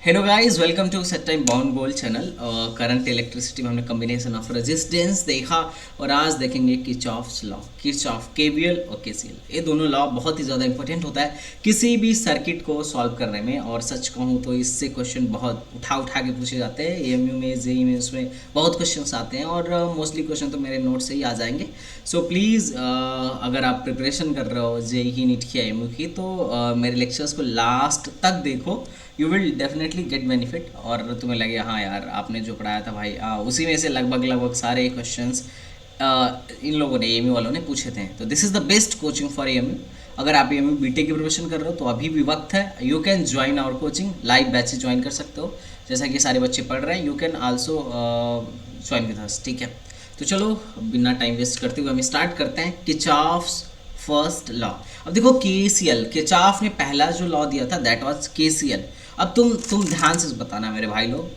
Hello guys, welcome to set time bound gold channel. Current electricity में हमने combination of resistance देखा और आज देखेंगे किरचॉफ्स लॉ, किरचॉफ केवीएल और केसीएल। ये दोनों लॉ बहुत ही ज़्यादा इंपॉर्टेंट होता है किसी भी सर्किट को सॉल्व करने में। और सच कहूँ तो इससे क्वेश्चन बहुत उठा उठा के पूछे जाते हैं। एएमयू में, जेईई में, उसमें बहुत क्वेश्चन आते हैं और मोस्टली क्वेश्चन तो मेरे नोट से ही आ जाएंगे। सो प्लीज़ अगर आप प्रिपरेशन कर रहे हो जेईई, नीट की, एएमयू की, तो मेरे लेक्चर्स को लास्ट तक देखो। You will definitely get benefit और तुम्हें लगे हाँ यार आपने जो पढ़ाया था भाई, उसी में से लगभग लगभग सारे क्वेश्चंस इन लोगों ने, एएमयू वालों ने पूछे थे। तो this is the best coaching for AMU. अगर आप एएमयू बीटेक की प्रिपरेशन कर रहे हो तो अभी भी वक्त है। You can join our coaching, live batches join कर सकते हो। जैसा कि सारे बच्चे पढ़ रहे हैं, you can also join with us, ठीक है। तो चलो बिना टाइम वेस्ट करते हुए हम स्टार्ट करते हैं किरचॉफ्स फर्स्ट लॉ। अब देखो केसीएल, किरचॉफ ने पहला जो लॉ दिया था दैट वाज केसीएल। अब तुम ध्यान से बताना मेरे भाई लोग,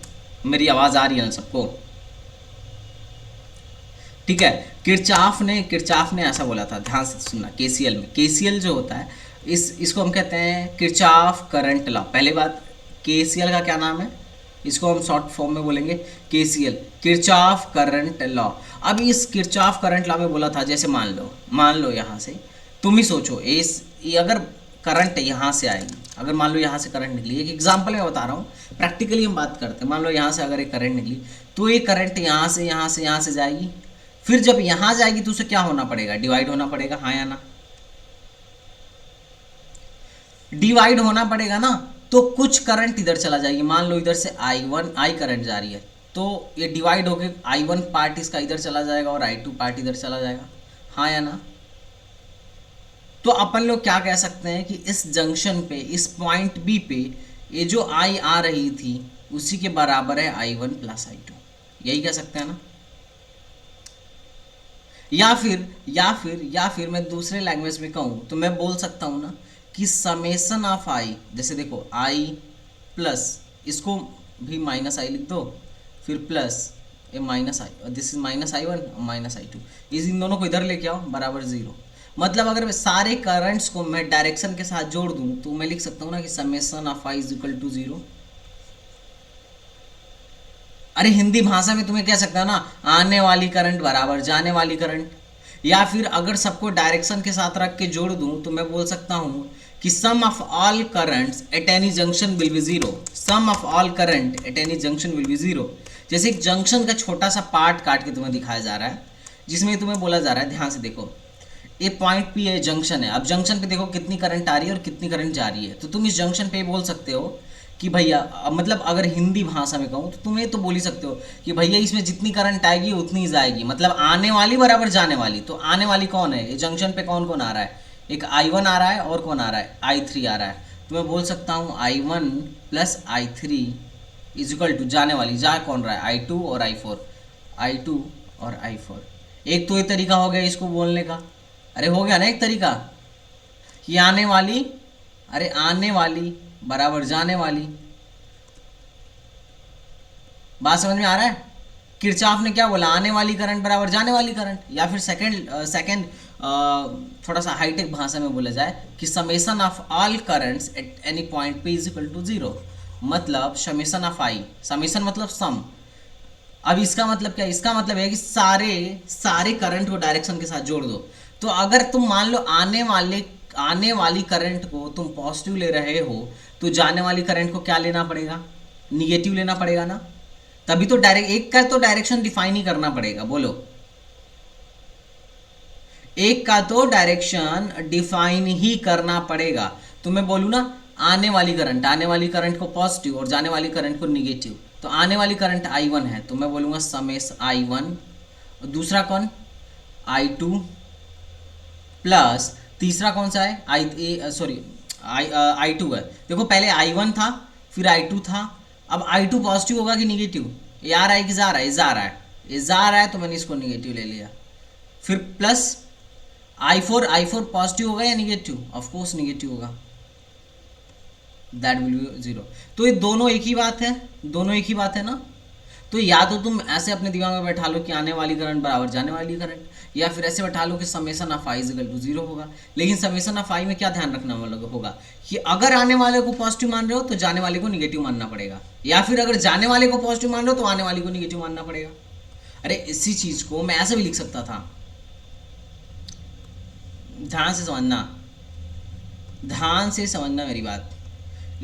मेरी आवाज़ आ रही है ना सबको? ठीक है। किरचॉफ ने ऐसा बोला था, ध्यान से सुनना। केसीएल में, केसीएल जो होता है इसको हम कहते हैं किरचॉफ करंट लॉ। पहले बात, केसीएल का क्या नाम है? इसको हम शॉर्ट फॉर्म में बोलेंगे केसीएल, किरचॉफ करंट लॉ। अब इस किरचॉफ करंट लॉ में बोला था, जैसे मान लो यहाँ से तुम ही सोचो, ये अगर करंट यहाँ से आएगी, अगर मान लो यहाँ से करंट निकली, एक एग्जांपल मैं बता रहा हूँ, प्रैक्टिकली हम बात करते हैं। मान लो यहाँ से अगर एक करंट निकली तो ये करंट यहाँ से जाएगी। फिर जब यहाँ जाएगी तो उसे क्या होना पड़ेगा? डिवाइड होना पड़ेगा, हाँ या ना? डिवाइड होना पड़ेगा ना। तो कुछ करंट इधर चला जाएगी, मान लो इधर से आई करंट जा रही है, तो ये डिवाइड होके I1 पार्ट इसका इधर चला जाएगा और I2 पार्ट इधर चला जाएगा, हाँ या ना? तो अपन लोग क्या कह सकते हैं कि इस जंक्शन पे, इस पॉइंट बी पे, ये जो आई आ रही थी उसी के बराबर है I1 प्लस I2, यही कह सकते हैं ना? या फिर मैं दूसरे लैंग्वेज में कहूँ तो मैं बोल सकता हूँ ना कि समेसन ऑफ आई, जैसे देखो आई प्लस, इसको भी माइनस आई लिख दो, फिर plus A minus I, this is minus I1 minus I2, इस इन दोनों को इधर लेके आओ बराबर जीरो। मतलब अगर मैं सारे करंट्स को मैं डायरेक्शन के साथ जोड़ दूं तो मैं लिख सकता हूँ ना कि summation of I is equal to zero. अरे हिंदी भाषा में तुम्हें कह सकता है ना, आने वाली करंट बराबर जाने वाली करंट। या फिर अगर सबको डायरेक्शन के साथ रख के जोड़ दूं तो मैं बोल सकता हूं कि sum of all currents at any junction will be zero. Sum of all current at any junction will be zero. जैसे एक जंक्शन का छोटा सा पार्ट काट के तुम्हें दिखाया जा रहा है, जिसमें तुम्हें बोला जा रहा है, ध्यान से देखो, ये पॉइंट पी है, जंक्शन है। अब जंक्शन पे देखो कितनी करंट आ रही है और कितनी करंट जा रही है। तो तुम इस जंक्शन पे बोल सकते हो कि भैया, मतलब अगर हिंदी भाषा में कहूँ तो तुम ये तो बोल ही सकते हो कि भैया इसमें जितनी करंट आएगी उतनी ही जाएगी, मतलब आने वाली बराबर जाने वाली। तो आने वाली कौन है? ये जंक्शन पे कौन कौन आ रहा है? एक I1 आ रहा है और कौन आ रहा है? I3 आ रहा है। तो मैं बोल सकता हूँ I1 plus I3 is equal to, जाने वाली जा कौन रहा है? I2 और I4, I2 और I4। एक तो ये तरीका हो गया इसको बोलने का। अरे हो गया ना एक तरीका कि आने वाली, अरे आने वाली बराबर जाने वाली। बात समझ में आ रहा है? किरचॉफ ने क्या बोला? आने वाली करंट बराबर जाने वाली करंट। या फिर सेकंड थोड़ा सा हाईटेक भाषा में बोला जाए कि summation of all currents at any point पे इज इक्वल टू जीरो। मतलब समेसन ऑफ आई, समेसन मतलब सम। अब इसका मतलब क्या? इसका मतलब है कि सारे करंट को डायरेक्शन के साथ जोड़ दो। तो अगर तुम मान लो आने वाली करंट को तुम पॉजिटिव ले रहे हो तो जाने वाली करंट को क्या लेना पड़ेगा? निगेटिव लेना पड़ेगा ना। तभी तो डायरेक्ट, एक का तो डायरेक्शन डिफाइन ही करना पड़ेगा। बोलो, एक का तो डायरेक्शन डिफाइन ही करना पड़ेगा। तो मैं बोलूँ ना, आने वाली करंट को पॉजिटिव और जाने वाली करंट को निगेटिव। तो आने वाली करंट I1 है तो मैं बोलूँगा समेस I1, और दूसरा कौन? I2 प्लस तीसरा कौन सा है? I2 है। देखो पहले I1 था, फिर I2 था। अब I2 पॉजिटिव होगा कि निगेटिव? ये आ रहा है कि जा रहा है? जा रहा है। ये जा रहा है तो मैंने इसको निगेटिव ले लिया। फिर प्लस I4 पॉजिटिव होगा या निगेटिव? ऑफकोर्स निगेटिव होगा, दैट विल बी जीरो। तो ये दोनों एक ही बात है, दोनों एक ही बात है ना। तो या तो तुम ऐसे अपने दिमाग में बैठा लो कि आने वाली करंट बराबर जाने वाली करंट, या फिर ऐसे बैठा लो कि summation of I equal to zero होगा। लेकिन समेशन ऑफ आई में क्या ध्यान रखना होगा कि अगर आने वाले को पॉजिटिव मान रहे हो तो जाने वाले को निगेटिव मानना पड़ेगा, या फिर अगर जाने वाले को पॉजिटिव मान रहे हो तो आने वाले को निगेटिव मानना पड़ेगा। अरे इसी चीज को मैं ऐसे भी लिख सकता था, ध्यान से समझना, ध्यान से समझना मेरी बात।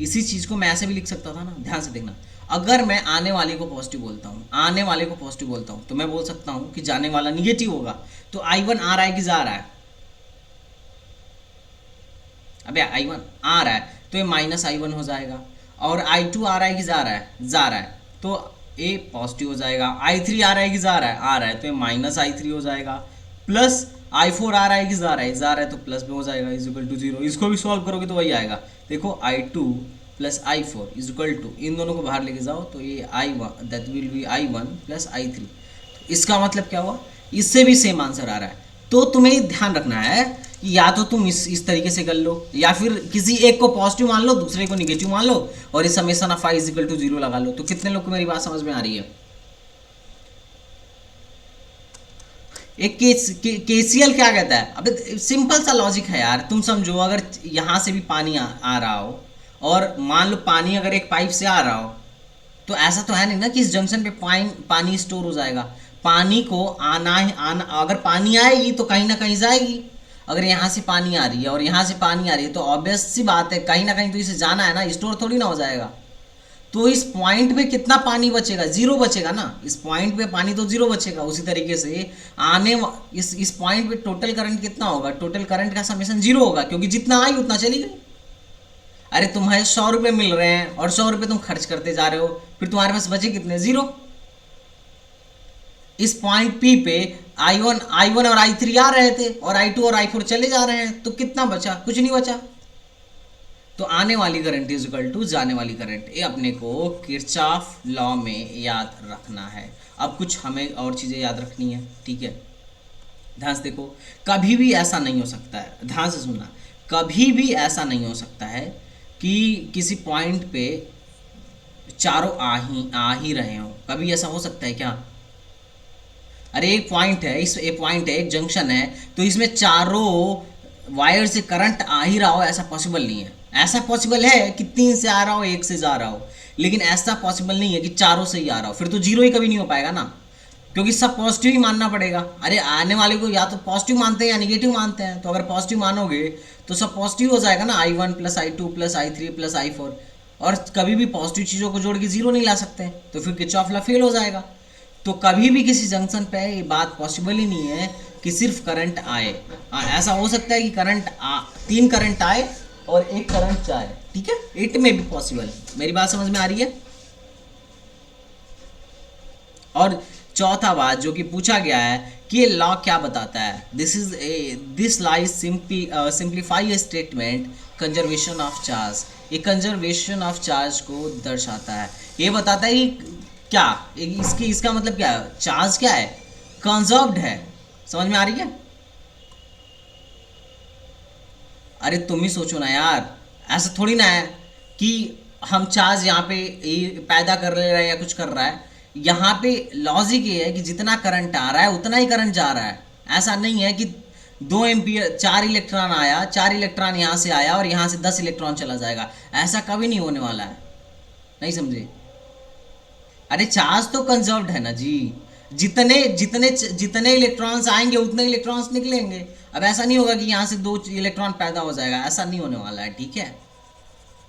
इसी चीज को मैं ऐसे भी लिख सकता था ना, ध्यान से देखना। अगर मैं आने वाले को पॉजिटिव बोलता हूँ, आने वाले को पॉजिटिव बोलता हूँ, तो मैं बोल सकता हूँ कि जाने वाला निगेटिव होगा। तो I1 आ रहा है कि जा रहा है? अबे I1 आ रहा है तो ये माइनस I1 हो जाएगा, और I2 आ रहा है कि जा रहा है? जा रहा है, तो ये पॉजिटिव हो जाएगा। I3 आ रहा है कि जा रहा है? आ रहा है, तो ये माइनस I3 हो जाएगा। प्लस I4 आ रहा है कि जा रहा है? जा रहा है, तो प्लस में हो जाएगा, इज इक्वल टू जीरो। इसको भी सॉल्व करोगे तो वही आएगा। देखो I2 plus I4 is equal to, इन दोनों को बाहर लेके जाओ तो ये I1 that will B I1 plus I3। तो इसका मतलब क्या हुआ? इससे भी सेम आंसर आ रहा है। तो तुम्हें ध्यान रखना है कि या तो तुम इस तरीके से कर लो, या फिर किसी एक को पॉजिटिव मान लो, दूसरे को निगेटिव मान लो, और इस summation of I is equal to zero लगा लो। तो कितने लोग को मेरी बात समझ में आ रही है? एक केसीएल क्या कहता है? अबे सिंपल सा लॉजिक है यार, तुम समझो। अगर यहाँ से भी पानी आ रहा हो, और मान लो पानी अगर एक पाइप से आ रहा हो, तो ऐसा तो है नहीं ना कि इस जंक्शन पे पानी स्टोर हो जाएगा। पानी को आना, अगर पानी आएगी तो कहीं ना कहीं जाएगी। अगर यहाँ से पानी आ रही है और यहाँ से पानी आ रही है, तो ऑब्वियस सी बात है कहीं ना कहीं तो इसे जाना है ना, स्टोर थोड़ी ना हो जाएगा। तो इस पॉइंट पे कितना पानी बचेगा? जीरो बचेगा ना। इस पॉइंट पे पानी तो जीरो बचेगा। उसी तरीके से इस पॉइंट पे टोटल करंट कितना होगा? टोटल करंट का समेशन जीरो होगा, क्योंकि जितना आई उतना चली गई। अरे तुम्हें 100 रुपये मिल रहे हैं और 100 रुपये तुम खर्च करते जा रहे हो, फिर तुम्हारे पास बचे कितने? जीरो। इस पॉइंट पी पे I1 और I3 आ रहे थे, और I2 और I4 चले जा रहे हैं, तो कितना बचा? कुछ नहीं बचा। तो आने वाली करंट इज इक्वल टू जाने वाली करंट। ये अपने को किरचॉफ लॉ में याद रखना है। अब कुछ हमें और चीज़ें याद रखनी है, ठीक है? ध्यान से देखो, कभी भी ऐसा नहीं हो सकता है, ध्यान से सुनना, कभी भी ऐसा नहीं हो सकता है कि किसी पॉइंट पे चारों आ ही रहे हो। कभी ऐसा हो सकता है क्या? अरे एक पॉइंट है, एक जंक्शन है, तो इसमें चारों वायर से करंट आ ही रहा हो, ऐसा पॉसिबल नहीं है। ऐसा पॉसिबल है कि 3 से आ रहा हो, 1 से जा रहा हो, लेकिन ऐसा पॉसिबल नहीं है कि चारों से ही आ रहा हो। फिर तो जीरो ही कभी नहीं हो पाएगा ना, क्योंकि सब पॉजिटिव ही मानना पड़ेगा। अरे आने वाले को या तो पॉजिटिव मानते हैं या निगेटिव मानते हैं, तो अगर पॉजिटिव मानोगे तो सब पॉजिटिव हो जाएगा ना, I1 plus I2 plus I3 plus I4। और कभी भी पॉजिटिव चीज़ों को जोड़ के जीरो नहीं ला सकते, तो फिर किरचॉफ लॉ फेल हो जाएगा। तो कभी भी किसी जंक्शन पे ये बात पॉसिबल ही नहीं है कि सिर्फ करंट आए। ऐसा हो सकता है कि 3 करंट आए और 1 करंट जाए, ठीक है? इट में भी पॉसिबल। मेरी बात समझ में आ रही है? और चौथा बात जो कि पूछा गया है कि ये लॉ क्या बताता है, this law is simplify statement conservation of charge. ये कंजर्वेशन ऑफ चार्ज को दर्शाता है। ये बताता है कि क्या इसका मतलब क्या है? चार्ज क्या है? कंजर्व्ड है। समझ में आ रही है? अरे तुम ही सोचो ना यार, ऐसा थोड़ी ना है कि हम चार्ज यहाँ पे पैदा कर ले रहे हैं या कुछ कर रहा है। यहाँ पे लॉजिक ये है कि जितना करंट आ रहा है उतना ही करंट जा रहा है। ऐसा नहीं है कि 2 एम्पियर 4 इलेक्ट्रॉन आया, 4 इलेक्ट्रॉन यहाँ से आया और यहाँ से 10 इलेक्ट्रॉन चला जाएगा। ऐसा कभी नहीं होने वाला है। नहीं समझे? अरे चार्ज तो कंजर्व्ड है ना जी। जितने जितने जितने इलेक्ट्रॉन्स आएंगे उतने इलेक्ट्रॉन्स निकलेंगे। अब ऐसा नहीं होगा कि यहाँ से 2 इलेक्ट्रॉन पैदा हो जाएगा, ऐसा नहीं होने वाला है, ठीक है?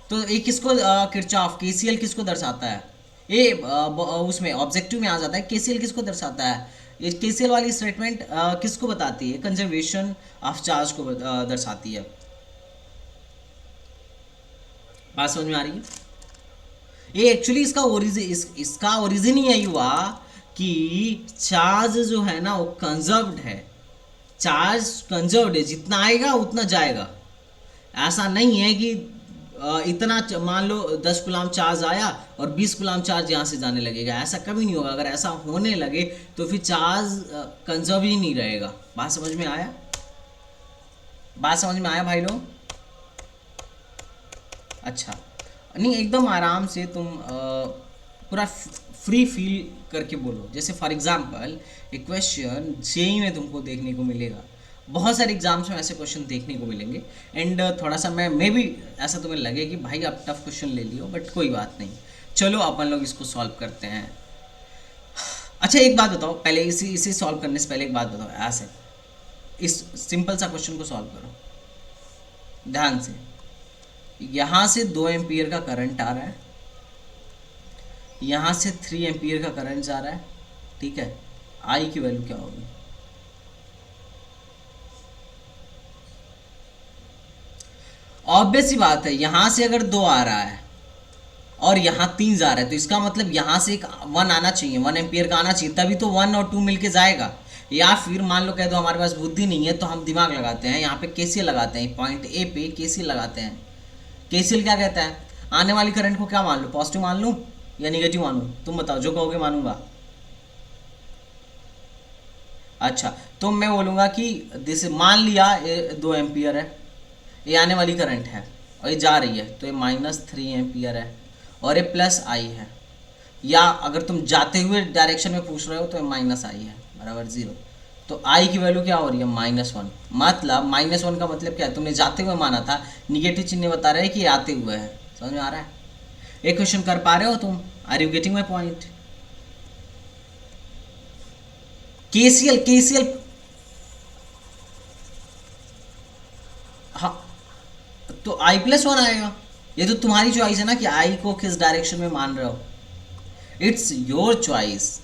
तो ये किसको किरचॉफ केसीएल किसको दर्शाता है? ये उसमें ऑब्जेक्टिव में आ जाता है। केसीएल किसको दर्शाता है? ये केसीएल वाली स्टेटमेंट किसको बताती है? कंजर्वेशन ऑफ चार्ज को दर्शाती है। बात समझ में आ रही है? ये एक्चुअली इसका ओरिजिन ही यही हुआ कि चार्ज जो है ना वो कंजर्व्ड है। चार्ज कंजर्व्ड है, जितना आएगा उतना जाएगा। ऐसा नहीं है कि इतना मान लो 10 गुलाम चार्ज आया और 20 गुलाम चार्ज यहाँ से जाने लगेगा, ऐसा कभी नहीं होगा। अगर ऐसा होने लगे तो फिर चार्ज कंजर्व ही नहीं रहेगा। बात समझ में आया? बात समझ में आया भाई लोग? अच्छा, नहीं एकदम आराम से तुम पूरा फ्री फील करके बोलो। जैसे फॉर एग्जांपल एक क्वेश्चन जेई में तुमको देखने को मिलेगा, बहुत सारे एग्जाम्स में ऐसे क्वेश्चन देखने को मिलेंगे, एंड थोड़ा सा मैं मे भी ऐसा तुम्हें लगे कि भाई आप टफ क्वेश्चन ले लियो, बट कोई बात नहीं, चलो अपन लोग इसको सॉल्व करते हैं। अच्छा एक बात बताओ, पहले इसे सॉल्व करने से पहले एक बात बताओ, ऐसे इस सिंपल सा क्वेश्चन को सॉल्व करो ध्यान से। यहाँ से 2 एम्पियर का करंट आ रहा है, यहाँ से 3 एम्पियर का करंट जा रहा है, ठीक है। आई की वैल्यू क्या होगी? ऑब्वियस सी बात है, यहाँ से अगर 2 आ रहा है और यहाँ 3 जा रहा है, तो इसका मतलब यहाँ से एक 1 आना चाहिए, 1 एम्पियर का आना चाहिए, तभी तो 1 और 2 मिलके जाएगा। या फिर मान लो कह दो हमारे पास बुद्धि नहीं है, तो हम दिमाग लगाते हैं, यहाँ पे केसीएल लगाते हैं, पॉइंट ए पे केसीएल लगाते हैं। केसीएल क्या कहता है? आने वाली करंट को क्या मान लो, पॉजिटिव मान लूँ या निगेटिव मानूँ? तुम बताओ, जो कहोगे मानूंगा। अच्छा, तो मैं बोलूँगा कि जैसे मान लिया ये 2 एम्पियर है, ये आने वाली करंट है और ये जा रही है, तो ये -3 एम्पियर है और ये प्लस आई है। या अगर तुम जाते हुए डायरेक्शन में पूछ रहे हो तो ये माइनस आई है बराबर 0। तो आई की वैल्यू क्या हो रही है? -1। मतलब -1 का मतलब क्या है? तुमने जाते हुए माना था, निगेटिव चिन्ह बता रहा है कि ये आते हुए है। समझ में आ रहा है? एक क्वेश्चन कर पा रहे हो तुम? Are you getting my point? KCL हाँ, तो I+1 आएगा। ये तो तुम्हारी चॉइस है ना कि आई को किस डायरेक्शन में मान रहे हो। इट्स योर चॉइस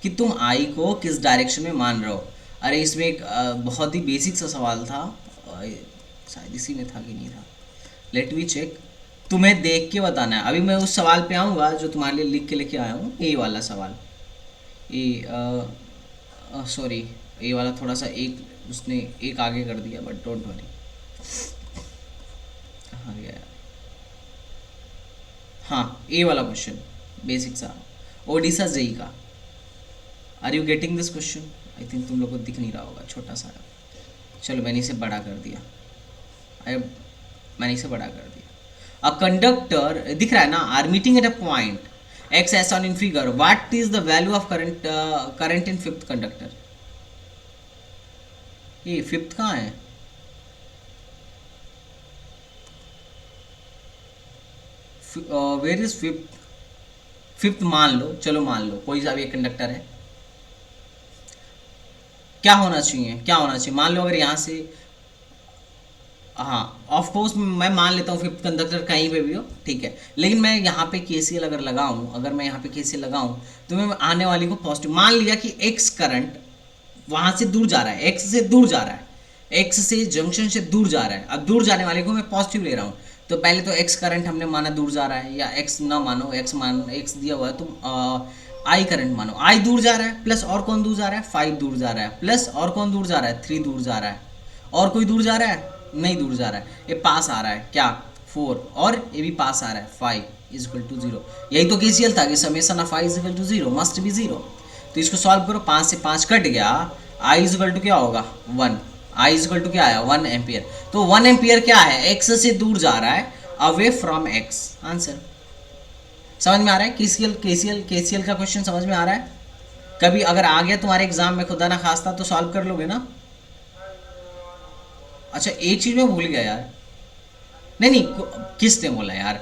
कि तुम आई को किस डायरेक्शन में मान रहे हो। अरे इसमें एक बहुत ही बेसिक सा सवाल था, शायद इसी में था कि नहीं था, लेट मी चेक। तुम्हें देख के बताना है। अभी मैं उस सवाल पे आऊँगा जो तुम्हारे लिए लिख के लेके आया हूँ, ये वाला सवाल। ये सॉरी, ये वाला थोड़ा सा एक उसने एक आगे कर दिया, बट डोंट वरी। कहाँ गया? हाँ, ये वाला क्वेश्चन बेसिक सा, ओडिशा जेई का। Are you getting this question? I think तुम लोग को दिख नहीं रहा होगा, छोटा सा है। चलो मैंने इसे बड़ा कर दिया, मैंने इसे बड़ा कर दिया। अ कंडक्टर दिख रहा है ना, are meeting at a point X S on in figure, what is the value of current in fifth conductor? ये फिफ्थ कहाँ है? Where is fifth? फिफ्थ मान लो, चलो मान लो कोई सा भी एक कंडक्टर है, क्या होना चाहिए? क्या होना चाहिए? मान लो अगर यहाँ से, हाँ ऑफ कोर्स मैं मान लेता हूँ फिफ्थ कंडक्टर कहीं पे भी हो, ठीक है, लेकिन मैं यहाँ पे केसीएल अगर लगाऊँ, अगर मैं यहाँ पे केसीएल लगाऊँ तो मैं आने वाली को पॉजिटिव मान लिया कि एक्स करंट वहाँ से दूर जा रहा है, एक्स से दूर जा रहा है, एक्स से जंक्शन से दूर जा रहा है। अब दूर जाने वाले को मैं पॉजिटिव ले रहा हूँ, तो पहले तो एक्स करंट हमने माना दूर जा रहा है, या एक्स ना मानो, एक्स दिया हुआ है तो आई करंट मानो, आई दूर जा रहा है, प्लस और कौन दूर जा रहा है? 5 दूर जा रहा है, प्लस और कौन दूर जा रहा है? 3 दूर जा रहा है, और कोई दूर जा रहा है? नहीं दूर जा रहा है। ये पास आ रहा है क्या? 4, और ये भी पास आ रहा है 5 इक्वल टू 0। यही तो केसीएल था कि summation of I equal to 0 must be 0। तो इसको सॉल्व करो, 5 से 5 कट गया, आई इक्वल टू क्या होगा? 1। आई इक्वल टू क्या आया? 1 एम्पियर। तो 1 एम्पियर क्या है? एक्स से दूर जा रहा है, अवे फ्रॉम एक्स। आंसर समझ में आ रहा है? केसीएल का क्वेश्चन समझ में आ रहा है? कभी अगर आ गया तुम्हारे एग्जाम में खुदा ना खास्ता तो सॉल्व कर लोगे ना? अच्छा एक चीज मैं भूल गया यार, नहीं किसने बोला यार?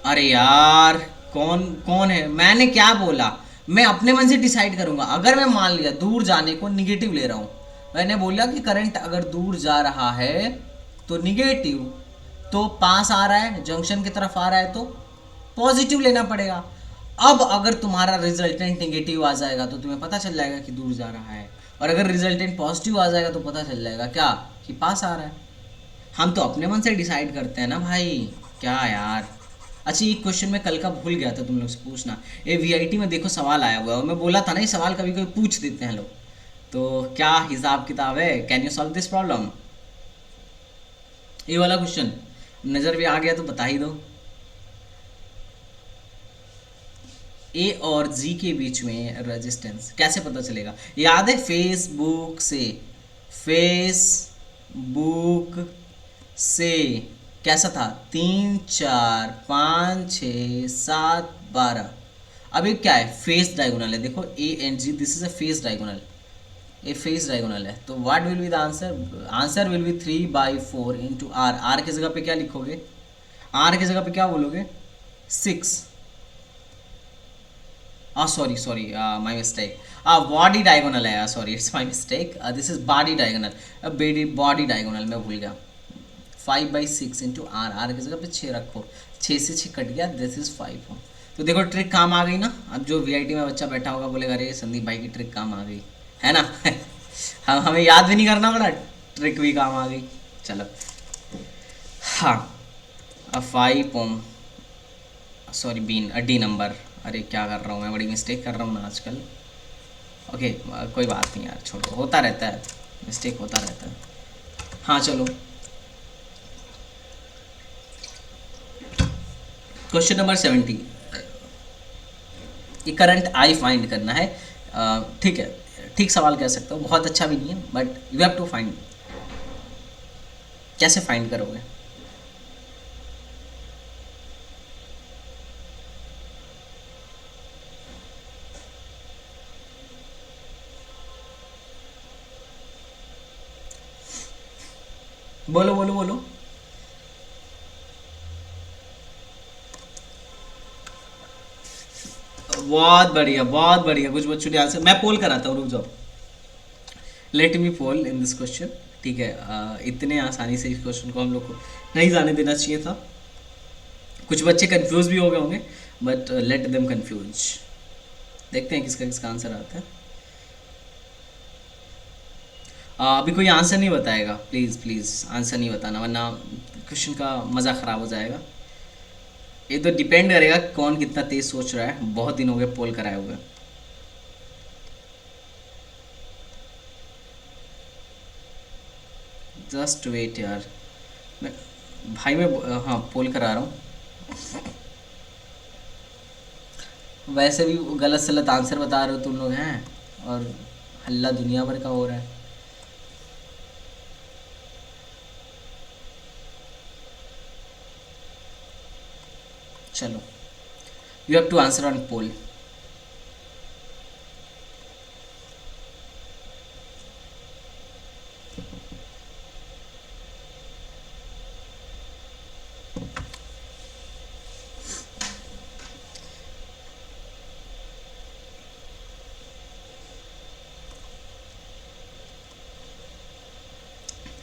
अरे यार कौन कौन है? मैंने क्या बोला? मैं अपने मन से डिसाइड करूंगा। अगर मैं मान लिया दूर जाने को निगेटिव ले रहा हूं, मैंने बोला कि करंट अगर दूर जा रहा है तो निगेटिव, तो पास आ रहा है, जंक्शन की तरफ आ रहा है तो पॉजिटिव लेना पड़ेगा। अब अगर तुम्हारा रिजल्टेंट निगेटिव आ जाएगा तो तुम्हें पता चल जाएगा कि दूर जा रहा है, और अगर रिजल्टेंट पॉजिटिव आ जाएगा तो पता चल जाएगा क्या? कि पास आ रहा है। हम तो अपने मन से डिसाइड करते हैं ना भाई, क्या यार। अच्छा ये क्वेश्चन मैं कल का भूल गया था तुम लोग से पूछना, ये वीआईटी में देखो सवाल आया हुआ है, और मैं बोला था ना ये सवाल कभी कभी पूछ देते हैं लोग, तो क्या हिसाब किताब है? Can you solve this problem? ये वाला क्वेश्चन नज़र भी आ गया तो बता ही दो। ए और जी के बीच में रेजिस्टेंस कैसे पता चलेगा? याद है फेसबुक से कैसा था, 3 4 5 6 7 12। अब ये क्या है, फेस डायगोनल है, देखो A and G, this is a face diagonal, ये फेस डायगोनल है। तो what will be the answer, answer will be 3/4 into R. R की जगह पे क्या लिखोगे, आर की जगह पे क्या बोलोगे, 6। Sorry sorry, my mistake, body diagonal है, sorry it's my mistake, this is body diagonal, body diagonal मैं भूल गया। 5/6 इंटू आर, आर की जगह पे 6 रखो, 6 से 6 कट गया, दिस इज 5। तो देखो ट्रिक काम आ गई ना। अब जो वीआईटी में बच्चा बैठा होगा बोलेगा अरे संदीप भाई की ट्रिक काम आ गई, है ना। हम हमें याद भी नहीं करना पड़ा, ट्रिक भी काम आ गई। चलो हाँ, अब 5 सॉरी बीन डी नंबर, अरे क्या कर रहा हूँ मैं, बड़ी मिस्टेक कर रहा हूँ ना आजकल। ओके कोई बात नहीं यार, छोड़ो, होता रहता है, मिस्टेक होता रहता है। हाँ चलो, क्वेश्चन नंबर 70, ये करंट आई फाइंड करना है। ठीक है, ठीक सवाल कह सकते हो, बहुत अच्छा भी नहीं है, but you have to find. कैसे फाइंड करोगे, बोलो बोलो बोलो। बहुत बढ़िया बहुत बढ़िया, कुछ बच्चों ने आंसर, मैं पोल कराता हूँ, रुक जाओ, let me poll in this question. ठीक है, इतने आसानी से इस क्वेश्चन को हम लोग को नहीं जाने देना चाहिए था। कुछ बच्चे कंफ्यूज भी हो गए होंगे, बट लेट देम कंफ्यूज। देखते हैं किसका किसका आंसर आता है। अभी कोई आंसर नहीं बताएगा, प्लीज़ प्लीज़ आंसर नहीं बताना, वरना क्वेश्चन का मज़ा ख़राब हो जाएगा। ये तो डिपेंड करेगा कौन कितना तेज़ सोच रहा है, बहुत दिन हो गए पोल कराए हुए। जस्ट वेट यार, मैं भाई मैं हाँ पोल करा रहा हूँ। वैसे भी गलत सलत आंसर बता रहे हो तुम लोग हैं, और हल्ला दुनिया भर का हो रहा है। चलो, you have to answer on poll.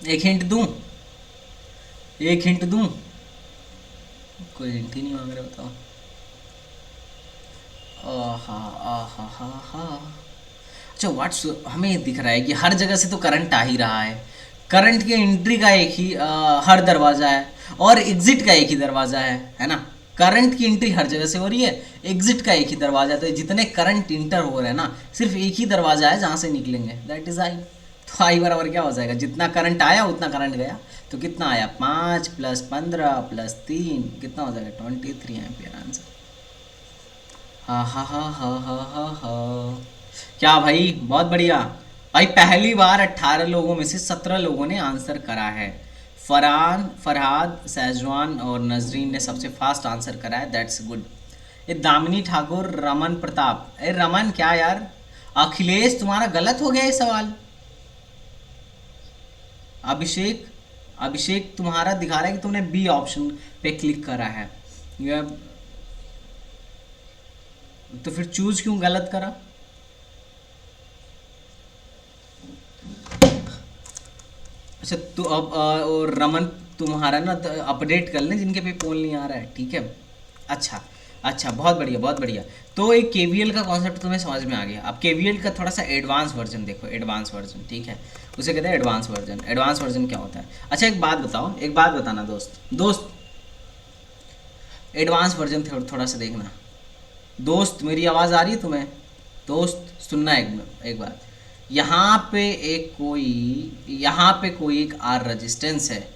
एक हिंट दूं, एक हिंट दूं, कोई हिंट ही नहीं मांग रहे, बताओ। आहा आहा हा हा। अच्छा व्हाट्स, हमें दिख रहा है कि हर जगह से तो करंट आ ही रहा है। करंट के एंट्री का एक ही हर दरवाज़ा है, और एग्जिट का एक ही दरवाज़ा है ना। करंट की एंट्री हर जगह से हो रही है, एग्जिट का एक ही दरवाज़ा है, तो जितने करंट इंटर हो रहे हैं ना, सिर्फ एक ही दरवाज़ा है जहाँ से निकलेंगे, दैट इज़ आई। तो आई बराबर क्या हो जाएगा, जितना करंट आया उतना करंट गया। तो कितना आया, 5 + 15 + 3 कितना हो जाएगा, 23 एम्पियर आंसर। हा हा हा हा हा हा हा। क्या भाई, बहुत बढ़िया भाई, पहली बार 18 लोगों में से 17 लोगों ने आंसर करा है। फरहान, फरहाद, सहजवान और नजरीन ने सबसे फास्ट आंसर करा है, दैट्स गुड। ये दामिनी ठाकुर, रमन प्रताप, अरे रमन क्या यार, अखिलेश तुम्हारा गलत हो गया ये सवाल। अभिषेक, अभिषेक तुम्हारा दिखा रहा है कि तुमने बी ऑप्शन पे क्लिक करा है। यू हैव, तो फिर चूज क्यों गलत करा। अच्छा तो अब और रमन तुम्हारा ना अपडेट कर लें जिनके पे पोल नहीं आ रहा है, ठीक है। अच्छा अच्छा, बहुत बढ़िया बहुत बढ़िया। तो एक केवीएल का कॉन्सेप्ट तुम्हें समझ में आ गया। अब केवीएल का थोड़ा सा एडवांस वर्जन देखो, एडवांस वर्जन, ठीक है, उसे कहते हैं एडवांस वर्जन। एडवांस वर्जन क्या होता है, अच्छा एक बात बताओ, एक बात बताना दोस्त, दोस्त एडवांस वर्जन थोड़ा सा देखना। दोस्त मेरी आवाज़ आ रही है तुम्हें, दोस्त सुनना एक बात। यहाँ पे एक कोई, यहाँ पे कोई एक आर रजिस्टेंस है,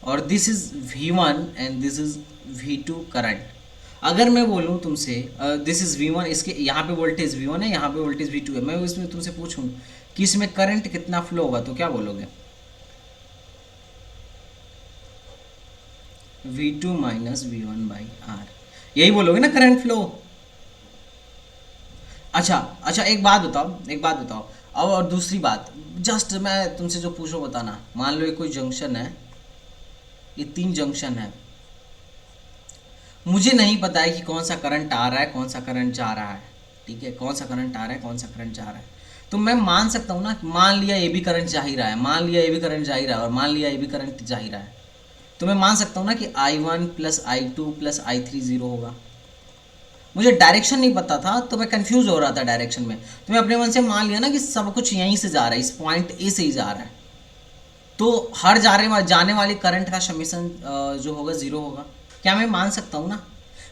और this is V1 and this is V2 current. अगर मैं बोलूँ तुमसे दिस इज़ V1, इसके यहाँ पे वोल्टेज V1 है, यहाँ पे वोल्टेज V2 है, मैं इसमें तुमसे पूछूँ कि इसमें करंट कितना फ्लो होगा, तो क्या बोलोगे। V2 minus V1 by are, यही बोलोगे ना करंट फ्लो। अच्छा अच्छा, एक बात बताओ, एक बात बताओ, और दूसरी बात, जस्ट मैं तुमसे जो पूछो बताना। मान लो ये कोई जंक्शन है, ये 3 जंक्शन है, मुझे नहीं पता है कि कौन सा करंट आ रहा है कौन सा करंट जा रहा है, ठीक है, कौन सा करंट आ रहा है कौन सा करंट जा रहा है, तो मैं मान सकता हूँ ना, मान लिया ये भी करंट जा ही रहा है, मान लिया ये भी करंट जा ही रहा है, और मान लिया ये भी करंट जा ही रहा है, तो मैं मान सकता हूँ ना कि I1 plus I2 plus I3 zero होगा। मुझे डायरेक्शन नहीं पता था तो मैं कंफ्यूज हो रहा था डायरेक्शन में, तो मैं अपने मन से मान लिया ना कि सब कुछ यहीं से जा रहा है, इस पॉइंट ए से ही जा रहा है, तो हर जाने वाली करंट का समीशन जो होगा जीरो होगा। क्या मैं मान सकता हूँ ना?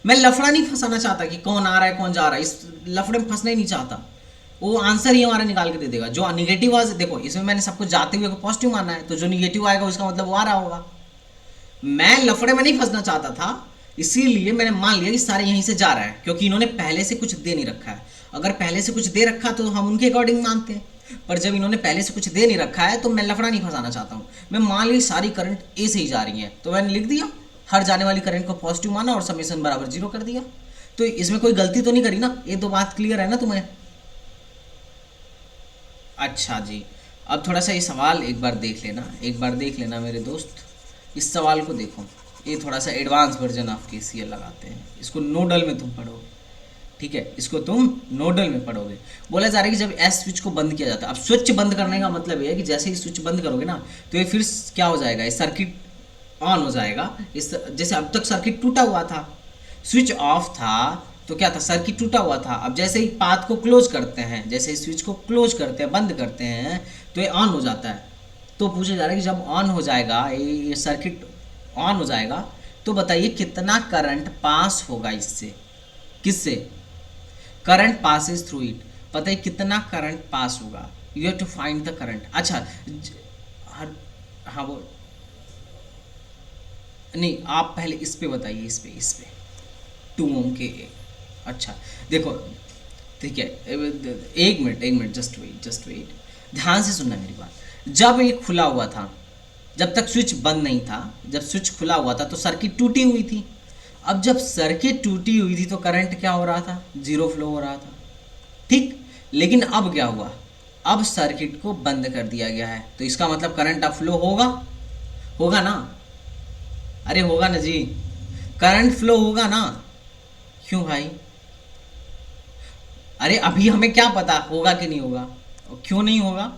मैं लफड़ा नहीं फंसाना चाहता कि कौन आ रहा है कौन जा रहा है, इस लफड़े में फंसना ही नहीं चाहता। वो आंसर ही हमारा निकाल के दे देगा। जो निगेटिव आ, देखो इसमें मैंने सबको जाते हुए को पॉजिटिव माना है, तो जो निगेटिव आएगा उसका मतलब वो आ रहा होगा। मैं लफड़े में नहीं फंसना चाहता था, इसीलिए मैंने मान लिया कि सारे यहीं से जा रहा है, क्योंकि इन्होंने पहले से कुछ दे नहीं रखा है। अगर पहले से कुछ दे रखा तो हम उनके अकॉर्डिंग मानते हैं, पर जब इन्होंने पहले से कुछ दे नहीं रखा है तो मैं लफड़ा नहीं फंसाना चाहता हूँ। मैं मान ली सारी करंट ए से ही जा रही है, तो मैंने लिख दिया हर जाने वाली करंट को पॉजिटिव माना और समेशन बराबर जीरो कर दिया। तो इसमें कोई गलती तो नहीं करी ना? ये तो बात क्लियर है ना तुम्हें? अच्छा जी, अब थोड़ा सा ये सवाल एक बार देख लेना, एक बार देख लेना मेरे दोस्त, इस सवाल को देखो। ये थोड़ा सा एडवांस वर्जन ऑफ केसीएल लगाते हैं, इसको नोडल में तुम पढ़ोगे, ठीक है, इसको तुम नोडल में पढ़ोगे। बोला जा रहा है कि जब एस स्विच को बंद किया जाता है, अब स्विच बंद करने का मतलब ये है कि जैसे ही स्विच बंद करोगे ना, तो ये फिर क्या हो जाएगा, ये सर्किट ऑन हो जाएगा। इस जैसे अब तक सर्किट टूटा हुआ था, स्विच ऑफ था तो क्या था, सर्किट टूटा हुआ था। अब जैसे ही पाथ को क्लोज करते हैं, जैसे ही स्विच को क्लोज करते हैं, बंद करते हैं, तो ये ऑन हो जाता है। तो पूछा जा रहा है कि जब ऑन हो जाएगा, ये सर्किट ऑन हो जाएगा, तो बताइए कितना करंट पास होगा इससे, किससे? Current passes through it. पता है कितना करंट पास होगा, you have to find the current. अच्छा हर, हाँ वो नहीं, आप पहले इस पे बताइए, इस पे 2 ओम के। अच्छा देखो, ठीक है, एक मिनट, जस्ट वेट, ध्यान से सुनना मेरी बात। जब ये खुला हुआ था, जब तक स्विच बंद नहीं था, जब स्विच खुला हुआ था तो सर्किट टूटी हुई थी। अब जब सर्किट टूटी हुई थी तो करंट क्या हो रहा था, जीरो फ्लो हो रहा था, ठीक। लेकिन अब क्या हुआ, अब सर्किट को बंद कर दिया गया है, तो इसका मतलब करंट अब फ्लो होगा, होगा ना? अरे होगा ना जी, करंट फ्लो होगा ना। क्यों भाई? अरे अभी हमें क्या पता होगा कि नहीं होगा, और क्यों नहीं होगा?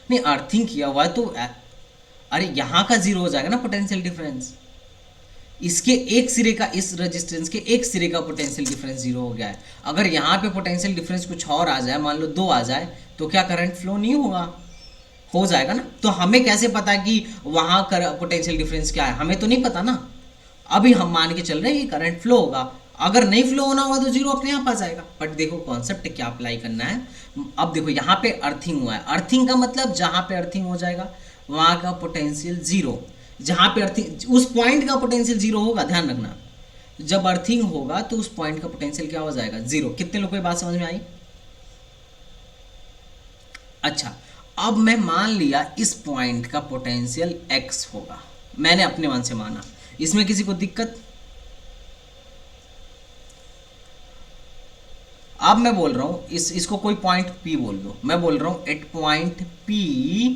नहीं, अर्थिंग किया हुआ है तो अरे यहाँ का जीरो हो जाएगा ना पोटेंशियल डिफरेंस। इसके एक सिरे का, इस रेजिस्टेंस के एक सिरे का पोटेंशियल डिफरेंस जीरो हो गया है। अगर यहाँ पे पोटेंशियल डिफरेंस कुछ और आ जाए, मान लो 2 आ जाए, तो क्या करंट फ्लो नहीं होगा? हो जाएगा ना। तो हमें कैसे पता कि वहाँ का पोटेंशियल डिफरेंस क्या है? हमें तो नहीं पता ना। अभी हम मान के चल रहे हैं कि करंट फ्लो होगा, अगर नहीं फ्लो होना होगा तो जीरो अपने आप आ जाएगा। बट देखो कॉन्सेप्ट क्या अप्लाई करना है। अब देखो यहाँ पे अर्थिंग हुआ है, अर्थिंग का मतलब जहाँ पे अर्थिंग हो जाएगा वहाँ का पोटेंशियल जीरो, जहाँ पे अर्थिंग, उस पॉइंट का पोटेंशियल जीरो होगा, ध्यान रखना। जब अर्थिंग होगा तो उस पॉइंट का पोटेंशियल क्या हो जाएगा, जीरो। कितने लोगों को ये बात समझ में आई? अच्छा, अब मैं मान लिया इस पॉइंट का पोटेंशियल एक्स होगा, मैंने अपने मन से माना, इसमें किसी को दिक्कत? अब मैं बोल रहा हूं इसको कोई पॉइंट पी बोल दो, मैं बोल रहा हूं एट पॉइंट पी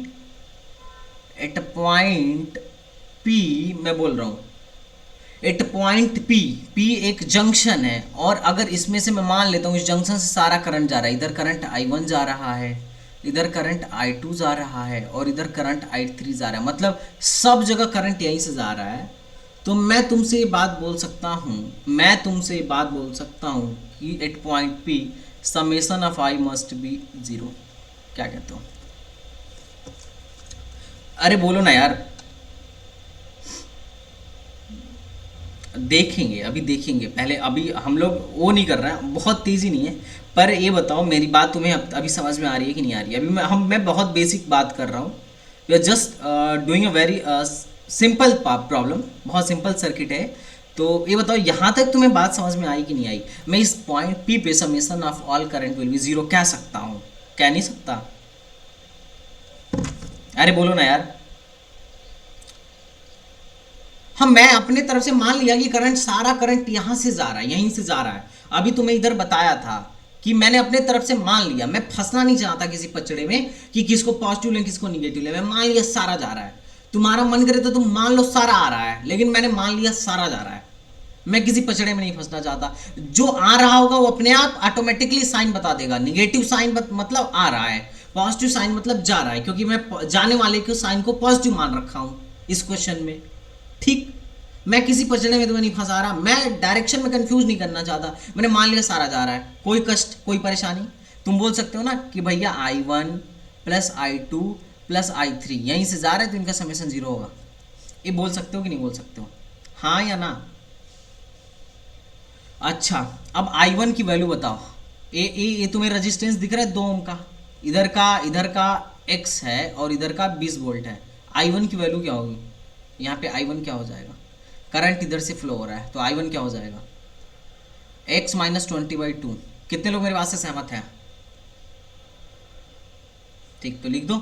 मैं बोल रहा हूं एट पॉइंट पी एक जंक्शन है, और अगर इसमें से मैं मान लेता हूँ इस जंक्शन से सारा करंट जा रहा है, इधर करंट I1 जा रहा है, इधर करंट I2 जा रहा है, और इधर करंट I3 जा रहा है, मतलब सब जगह करंट यहीं से जा रहा है। तो मैं तुमसे ये बात बोल सकता हूँ कि at point P summation of I must be zero. क्या कहते हो? अरे बोलो ना यार। देखेंगे, अभी देखेंगे, पहले अभी हम लोग वो नहीं कर रहे हैं, बहुत तेज़ी नहीं है। पर ये बताओ, मेरी बात तुम्हें अभी समझ में आ रही है कि नहीं आ रही है? अभी मैं बहुत बेसिक बात कर रहा हूँ। We are just doing a very simple problem, बहुत सिंपल सर्किट है। तो ये बताओ यहाँ तक तुम्हें बात समझ में आई कि नहीं आई? मैं इस पॉइंट पी पे summation of all current will be zero कह सकता हूँ, कह नहीं सकता? अरे बोलो ना यार। हाँ, मैं अपने तरफ से मान लिया कि करंट, सारा करंट यहाँ से जा रहा है, यहीं से जा रहा है। अभी तुम्हें इधर बताया था कि मैंने अपने तरफ से मान लिया, मैं फंसना नहीं चाहता किसी पचड़े में कि किसको पॉजिटिव लें किसको निगेटिव लें। मैं मान लिया सारा जा रहा है। तुम्हारा मन करे तो तुम मान लो सारा आ रहा है, लेकिन मैंने मान लिया सारा जा रहा है। मैं किसी पचड़े में नहीं फंसना चाहता। जो आ रहा होगा वो अपने आप ऑटोमेटिकली साइन बता देगा। निगेटिव साइन मतलब आ रहा है, पॉजिटिव साइन मतलब जा रहा है, क्योंकि मैं जाने वाले के साइन को पॉजिटिव मान रखा हूं इस क्वेश्चन में। ठीक, मैं किसी पचड़े में तुम्हें नहीं फंसा रहा, मैं डायरेक्शन में कंफ्यूज नहीं करना चाहता। मैंने मान लिया सारा जा रहा है, कोई कष्ट कोई परेशानी। तुम बोल सकते हो ना कि भैया I1 plus I2 plus I3 यहीं से जा रहा है तो इनका समेशन 0 होगा। ये बोल सकते हो कि नहीं बोल सकते हो, हाँ या ना? अच्छा, अब I1 की वैल्यू बताओ। ये तुम्हें रेजिस्टेंस दिख रहा है 2 ओम का, इधर का X है और इधर का 20 वोल्ट है। I1 की वैल्यू क्या होगी? यहाँ पे I1 क्या हो जाएगा? करंट इधर से फ्लो हो रहा है तो I1 क्या हो जाएगा? X minus 20/2। कितने लोग मेरे बात से सहमत हैं? ठीक, तो लिख दो।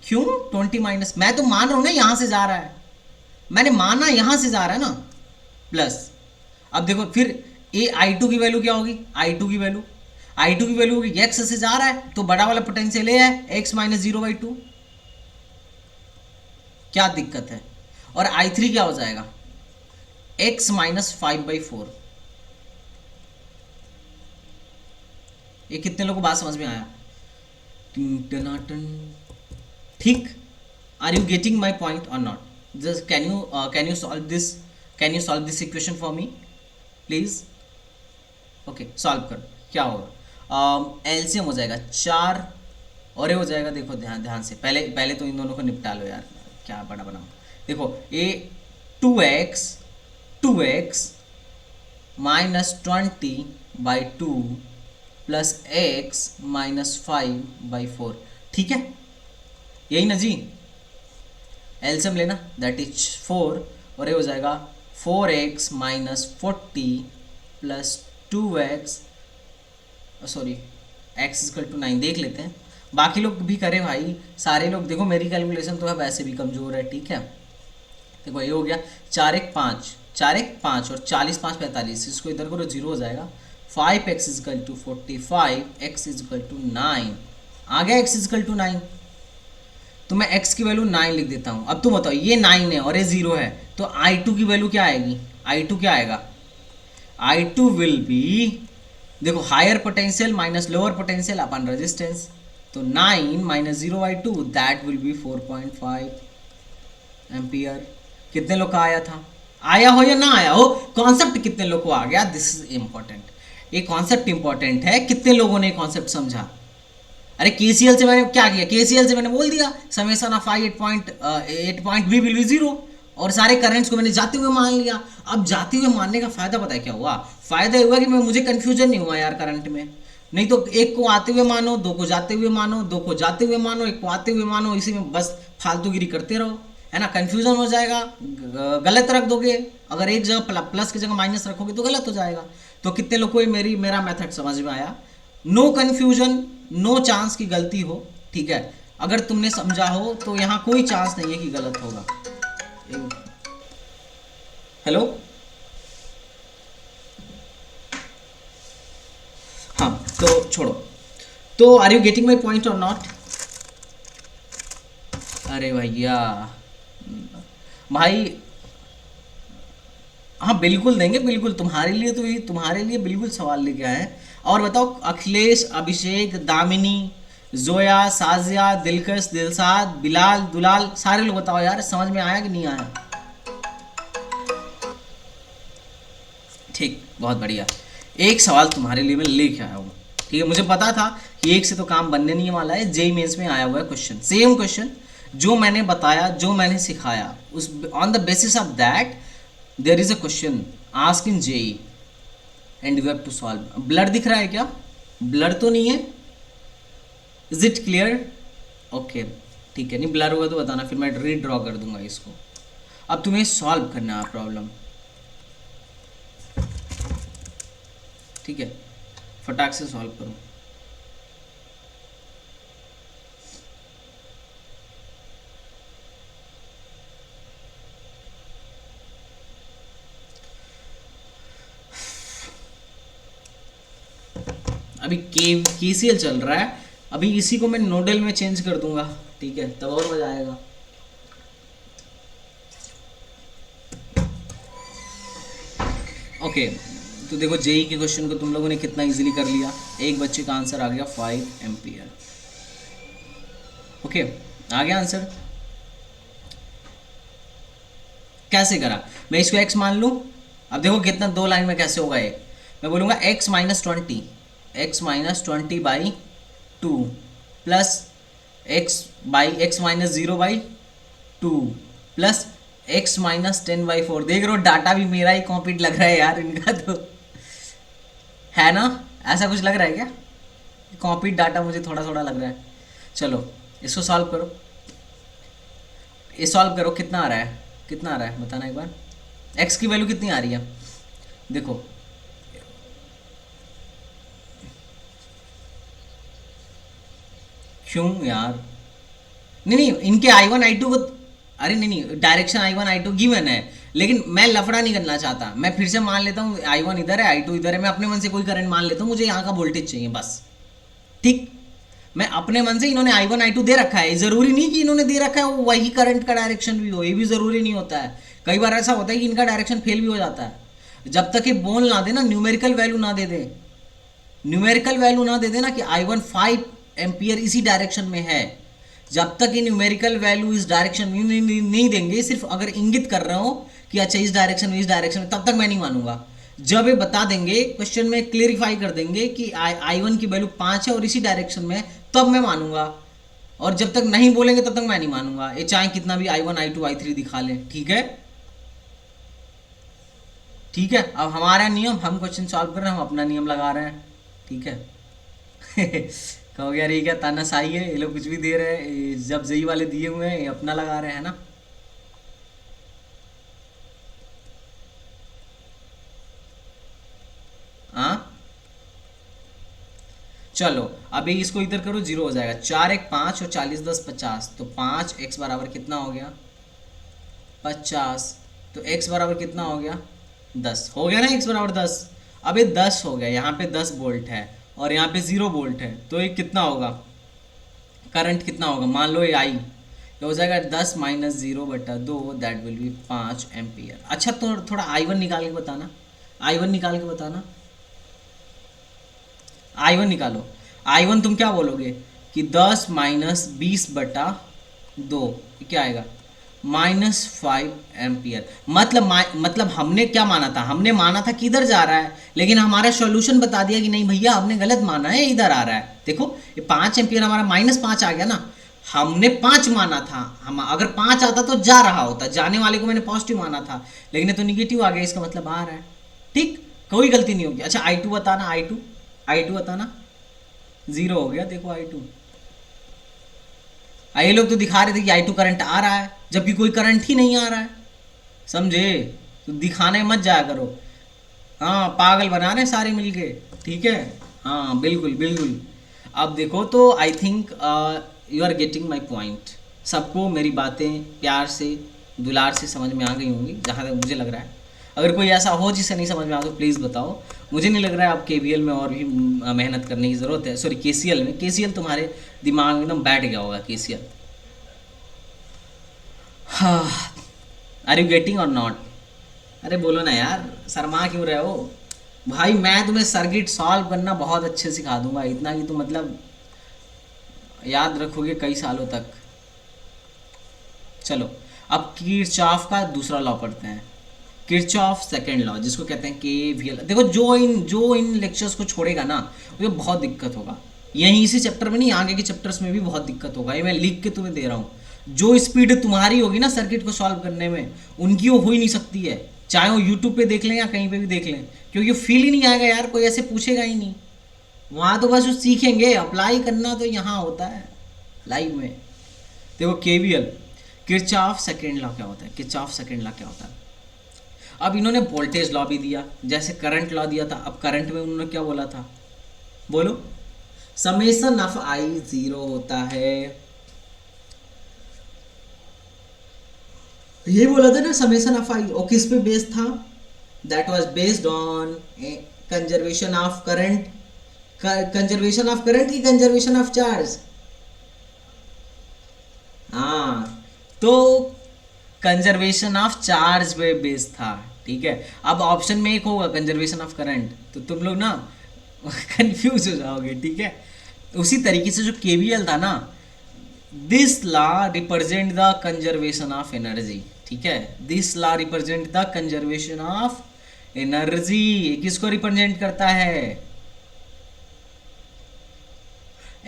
क्यों 20 माइनस? मैं तो मान रहा हूं ना यहां से जा रहा है, मैंने माना यहां से जा रहा है ना, प्लस। अब देखो फिर ये I2 की वैल्यू क्या होगी? I2 की वैल्यू होगी x से जा रहा है तो बड़ा वाला पोटेंशियल ये है x माइनस 0/2। क्या दिक्कत है? और I3 क्या हो जाएगा? x minus 5/4। ये कितने लोगों को बात समझ में आया? टन। ठीक, are you getting my point और नॉट? Just can you solve this equation for me please? Okay, solve करो। क्या होगा? एलसीएम हो जाएगा 4 और ये हो जाएगा, देखो ध्यान ध्यान से, पहले तो इन दोनों को निपटा लो यार, क्या बड़ा बनाओ। देखो ये 2x minus 20/2 plus x minus 5/4। ठीक है, यही ना जी? एलसीएम लेना, दैट इज 4 और ये हो जाएगा 4x minus 40 plus 2x, sorry x equal to 9। देख लेते हैं, बाकी लोग भी करें भाई, सारे लोग देखो। मेरी कैलकुलेशन तो है वैसे भी कमज़ोर है, ठीक है। देखो ये हो गया 4 1 5 और 40 5 45, इसको इधर करो 0 हो जाएगा। 5x equal to 45, x equal to 9 आ गया। x इक्वल टू 9 तो मैं x की वैल्यू 9 लिख देता हूँ। अब तुम बताओ, ये 9 है और ये 0 है तो I2 की वैल्यू क्या आएगी? I2 क्या आएगा? I2 विल बी, देखो higher potential minus lower potential अपन रेजिस्टेंस, तो 9 minus 0/2 that will be 4.5 ampere. कितने लोग का आया था? आया हो या ना आया हो, कॉन्सेप्ट कितने लोग को आ गया? दिस इज इंपॉर्टेंट, ये कॉन्सेप्ट इंपॉर्टेंट है। कितने लोगों ने कॉन्सेप्ट समझा? अरे केसीएल से मैंने क्या किया? केसीएल से मैंने बोल दिया summation of I 8.b will be 0 और सारे करंट्स को मैंने जाते हुए मान लिया। अब जाते हुए मानने का फायदा पता है क्या हुआ? फायदा हुआ कि मुझे कंफ्यूजन नहीं हुआ यार करंट में। नहीं तो एक को आते हुए मानो, दो को जाते हुए मानो, दो को जाते हुए मानो, एक को आते हुए मानो, इसी में बस फालतूगिरी करते रहो, है ना। कंफ्यूजन हो जाएगा, गलत रख दोगे। अगर एक जगह प्लस की जगह माइनस रखोगे तो गलत हो जाएगा। तो कितने लोग को मेरा मेथड समझ में आया? नो कन्फ्यूजन, नो चांस की गलती हो, ठीक है। अगर तुमने समझा हो तो यहाँ कोई चांस नहीं है कि गलत होगा। हेलो, हाँ तो छोड़ो। तो are you getting my point और नॉट? अरे भैया भाई, हाँ बिल्कुल देंगे, बिल्कुल तुम्हारे लिए, तो ये तुम्हारे लिए बिल्कुल सवाल लेके आए हैं। और बताओ, अखिलेश, अभिषेक, दामिनी, जोया, साजिया, दिलकश, दिलसाद, बिलाल, दुलाल, सारे लोग बताओ यार, समझ में आया कि नहीं आया? ठीक, बहुत बढ़िया। एक सवाल तुम्हारे लिए मैं लेके आया हूँ, ठीक है। मुझे पता था कि एक से तो काम बनने नहीं वाला है। जेई मेंस में आया हुआ है क्वेश्चन, सेम क्वेश्चन जो मैंने बताया, जो मैंने सिखाया, उस on the basis of that there is a question ask in JEE and you have to solve. Blur दिख रहा है क्या? ब्लर तो नहीं है? Is it clear? ओके, ठीक है। नहीं ब्लर होगा तो बताना, फिर मैं रीड्रॉ कर दूंगा इसको। अब तुम्हें सॉल्व करना है प्रॉब्लम, ठीक है। फटाक से सॉल्व करो। अभी केसीएल चल रहा है, अभी इसी को मैं नोडल में चेंज कर दूंगा, ठीक है, तब और मजा आएगा। ओके तो देखो जेई के क्वेश्चन को तुम लोगों ने कितना इजीली कर लिया, एक बच्चे का आंसर आ गया 5 एम्पियर। ओके आ गया आंसर। कैसे करा, मैं इसको x मान लूँ, अब देखो कितना दो लाइन में कैसे होगा ये, मैं बोलूँगा x minus 20 by 2 plus x minus 0 by 2 plus x minus 10 by 4। देख रहे हो डाटा भी मेरा ही कॉपीड लग रहा है यार इनका, तो है ना, ऐसा कुछ लग रहा है क्या, कॉपीड डाटा मुझे थोड़ा थोड़ा लग रहा है। चलो इसको सॉल्व करो, ये सॉल्व करो, कितना आ रहा है, कितना आ रहा है बताना एक बार, x की वैल्यू कितनी आ रही है, देखो क्यों यार, नहीं इनके I1 I2 को, अरे नहीं डायरेक्शन I1 I2 गिवन है, लेकिन मैं लफड़ा नहीं करना चाहता, मैं फिर से मान लेता हूँ I1 इधर है I2 इधर है, मैं अपने मन से कोई करंट मान लेता हूँ, मुझे यहाँ का वोल्टेज चाहिए बस, ठीक, मैं अपने मन से, इन्होंने I1 I2 दे रखा है, ज़रूरी नहीं कि इन्होंने दे रखा है वो वही करंट का डायरेक्शन भी हो, ये भी ज़रूरी नहीं होता है, कई बार ऐसा होता है कि इनका डायरेक्शन फेल भी हो जाता है, जब तक ये बोल ना दे ना, न्यूमेरिकल वैल्यू ना दे दे, न्यूमेरिकल वैल्यू ना दे दे ना कि I1 5 एम्पियर इसी डायरेक्शन में है, जब तक ये न्यूमेरिकल वैल्यू इस डायरेक्शन में नहीं देंगे, सिर्फ अगर इंगित कर रहे हो कि अच्छा इस डायरेक्शन में इस डायरेक्शन में, तब तक मैं नहीं मानूंगा। जब ये बता देंगे क्वेश्चन में क्लियरिफाई कर देंगे कि I1 की वैल्यू 5 है और इसी डायरेक्शन में, तब मैं मानूंगा, और जब तक नहीं बोलेंगे तब तक मैं नहीं मानूंगा, ये चाहे कितना भी I1 I2 I3 दिखा लें, ठीक है, ठीक है। अब हमारा नियम, हम क्वेश्चन सॉल्व कर रहे हैं, हम अपना नियम लगा रहे हैं, ठीक है। कहोगे यार ये क्या तानाशाही है, ये लोग कुछ भी दे रहे हैं, जब जेई वाले दिए हुए हैं ये अपना लगा रहे हैं ना। हाँ चलो अभी इसको इधर करो, 0 हो जाएगा, 4 1 5 और 40 10 50, तो 5 x बराबर कितना हो गया 50, तो x बराबर कितना हो गया 10, हो गया ना x बराबर 10। अब ये 10 हो गया, यहाँ पे 10 वोल्ट है और यहाँ पे 0 वोल्ट है, तो ये कितना होगा, करंट कितना होगा, मान लो ये आई, ये हो जाएगा 10 minus 0/2, that will be 5 ampere. अच्छा तो थोड़ा I1 निकाल के बताना, I1 निकाल के बताना, I1 निकालो, I1 तुम क्या बोलोगे कि 10 माइनस 20/2 क्या आएगा -5 एम्पियर। मतलब हमने क्या माना था, हमने माना था कि इधर जा रहा है, लेकिन हमारा सॉल्यूशन बता दिया कि नहीं भैया आपने गलत माना है, इधर आ रहा है। देखो ये 5 एम्पियर हमारा -5 आ गया ना, हमने 5 माना था, हम अगर 5 आता तो जा रहा होता, जाने वाले को मैंने पॉजिटिव माना था, लेकिन ये तो निगेटिव आ गया, इसका मतलब आ रहा है, ठीक, कोई गलती नहीं होगी। अच्छा I2 बताना, I2 बताना, 0 हो गया, देखो I2, ये लोग तो दिखा रहे थे कि I2 करंट आ रहा है, जबकि कोई करंट ही नहीं आ रहा है, समझे, तो दिखाने मत जाया करो, हाँ पागल बना रहे सारे मिलके, ठीक है, हाँ बिल्कुल बिल्कुल। अब देखो तो I think you are getting my point, सबको मेरी बातें प्यार से दुलार से समझ में आ गई होंगी जहाँ तक मुझे लग रहा है। अगर कोई ऐसा हो जिसे नहीं समझ में आ तो प्लीज़ बताओ, मुझे नहीं लग रहा है आप KVL में और भी मेहनत करने की ज़रूरत है, सॉरी KCL में, KCL तुम्हारे दिमाग में एकदम बैठ गया होगा KCL। हाँ आर यू गेटिंग और नॉट, अरे बोलो ना यार, शर्मा क्यों रहे हो भाई, मैं तुम्हें सर्किट सॉल्व करना बहुत अच्छे सिखा दूंगा, इतना कि तुम मतलब याद रखोगे कई सालों तक। चलो अब किरचॉफ का दूसरा लॉ पढ़ते हैं, किरचॉफ सेकेंड लॉ, जिसको कहते हैं KVL। देखो जो इन लेक्चर्स को छोड़ेगा ना मुझे बहुत दिक्कत होगा, यहीं इसी चैप्टर में नहीं आगे के चैप्टर्स में भी बहुत दिक्कत होगा, ये मैं लिख के तुम्हें दे रहा हूँ। जो स्पीड तुम्हारी होगी ना सर्किट को सॉल्व करने में, उनकी वो हो ही नहीं सकती है, चाहे वो यूट्यूब पे देख लें या कहीं पे भी देख लें, क्योंकि फील ही नहीं आएगा यार, कोई ऐसे पूछेगा ही नहीं, वहाँ तो बस वो सीखेंगे, अप्लाई करना तो यहाँ होता है लाइव में। देखो KVL, किरचॉफ सेकेंड लॉ क्या होता है, किरचॉफ सेकेंड लॉ क्या होता है। अब इन्होंने वोल्टेज लॉ भी दिया, जैसे करंट लॉ दिया था, अब करंट में उन्होंने क्या बोला था, बोलो, समेशन ऑफ I 0 होता है, ये बोला था ना समेशन ऑफ I, और किस पे बेस्ड था, that was based on conservation of current, conservation of current की कंजर्वेशन ऑफ चार्ज? हाँ, तो कंजर्वेशन ऑफ चार्ज पे बेस था, ठीक है। अब ऑप्शन में एक होगा कंजर्वेशन ऑफ करंट, तो तुम लोग ना कंफ्यूज हो जाओगे, ठीक है। उसी तरीके से जो केवीएल था ना, this law represent the conservation of energy, ठीक है। This law represent the conservation of energy. किसको रिप्रेजेंट करता है?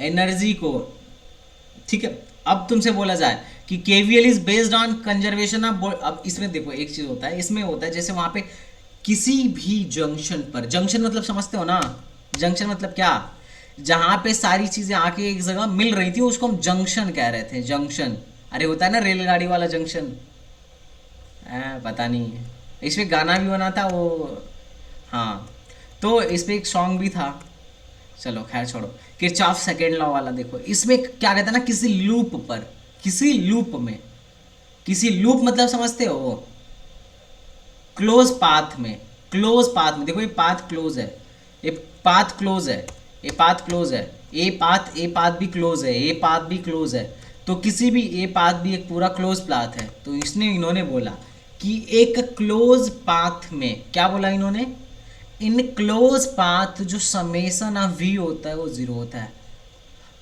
एनर्जी को, ठीक है। अब तुमसे बोला जाए कि KVL is based on conservation of, अब इसमें देखो एक चीज होता है, इसमें होता है जैसे वहां पे किसी भी जंक्शन पर, जंक्शन मतलब समझते हो ना, जंक्शन मतलब क्या, जहां पे सारी चीजें आके एक जगह मिल रही थी उसको हम जंक्शन कह रहे थे, जंक्शन। अरे होता है ना रेलगाड़ी वाला जंक्शन, पता नहीं, इसमें गाना भी बना था वो, हाँ। तो इस पे एक सॉन्ग भी था, चलो खैर छोड़ो। किरचॉफ सेकेंड लॉ वाला देखो, इसमें क्या कहता है ना, किसी लूप पर, किसी लूप में, किसी लूप मतलब समझते हो, क्लोज पाथ में, क्लोज पाथ में। देखो ये पाथ क्लोज है, ये पाथ क्लोज है, ये पाथ क्लोज है, ए पाथ भी क्लोज है, ए पाथ भी क्लोज है। तो किसी भी ए पाथ भी एक पूरा क्लोज पाथ है। तो इसने इन्होंने बोला कि एक क्लोज पाथ में, क्या बोला इन्होंने, इन क्लोज पाथ जो समेसन ऑफ वी होता है वो जीरो होता है।